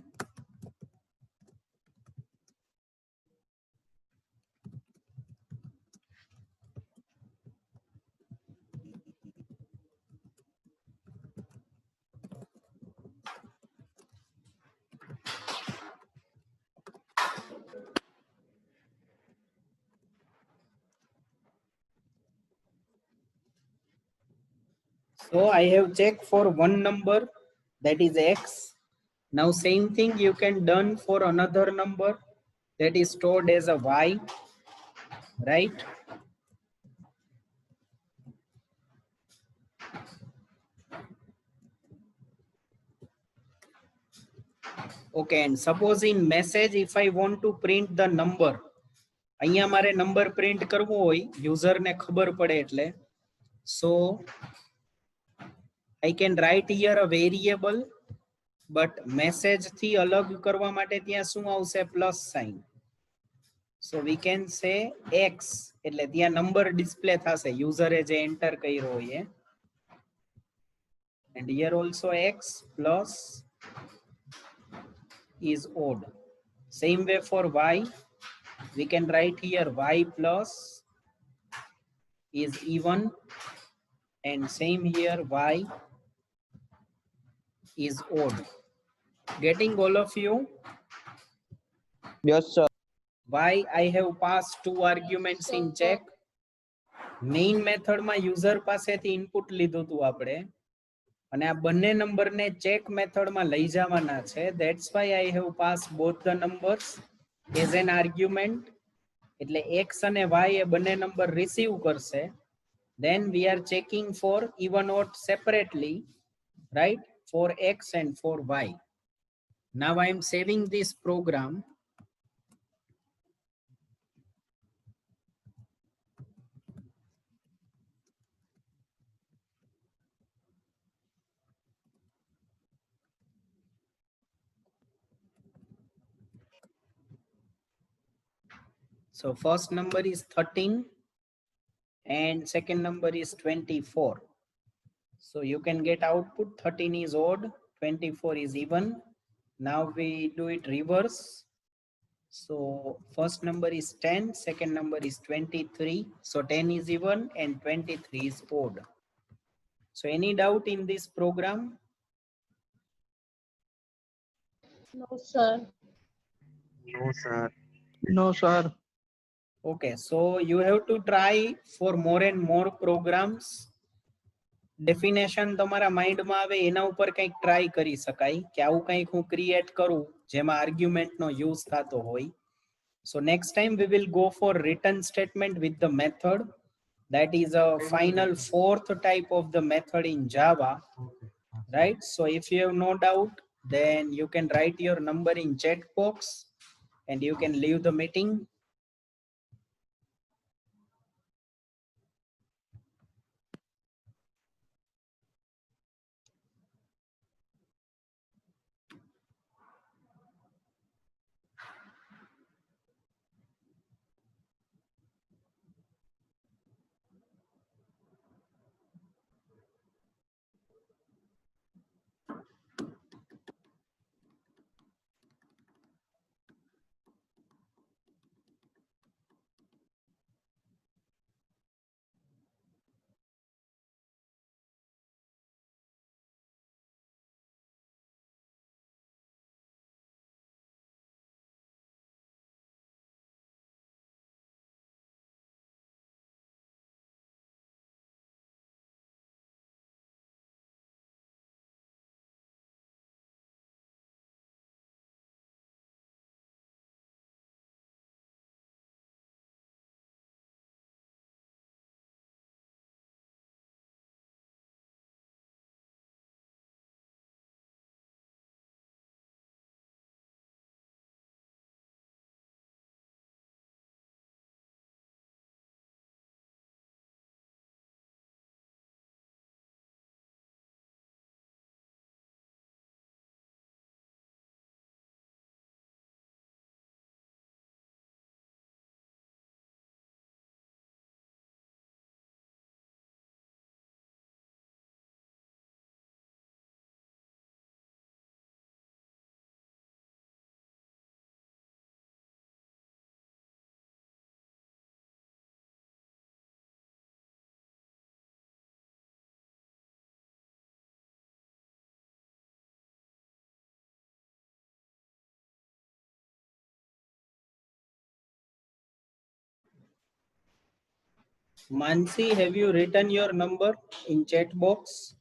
So I have checked for one number, that is x. Now same thing you can done for another number that is stored as a y, right? Okay, and suppose in message if I want to print the number, અહીંયા મારે number print કરવો હોય, user ને ખબર પડે એટલે. So I can write here a variable, but message થી અલગ કરવા માટે ત્યાં શું આવશે? plus sign. So we can say x, એટલે ત્યાં number display થશે user એ જે enter કર્યો હોય. And here also x plus is odd. Same way for y, we can write here y plus is even, and same here y is odd. Getting all of you? Yes, sir. Why I have passed two arguments in check. Main method માં user પાસેથી input લીધું હતું આપણે, અને આ બંને નંબરને check method માં લઈ જવાના છે. That's why I have passed both the numbers as an argument. એટલે x અને y એ બંને નંબર receive કરશે. Then we are checking for even odd separately, right? For x and for y. Now I am saving this program. So first number is 13 and second number is 24. So you can get output 13 is odd, 24 is even. Now we do it reverse. So first number is 10, second number is 23. So 10 is even and 23 is odd. So any doubt in this program? No, sir. No, sir. No, sir. Okay, so you have to try for more and more programs. Definition તમારા માઇન્ડમાં આવે એના ઉપર કંઈક try કરી શકાય કે આવું કંઈક હું ક્રિએટ કરું જેમાં આર્ગ્યુમેન્ટનો યુઝ થતો હોય. So next time we will go for written statement with the method. That is a final fourth type of the method in Java, right? So if you have no doubt, then you can write your number in chat box and you can leave the meeting. Mansi, have you written your number in chat box?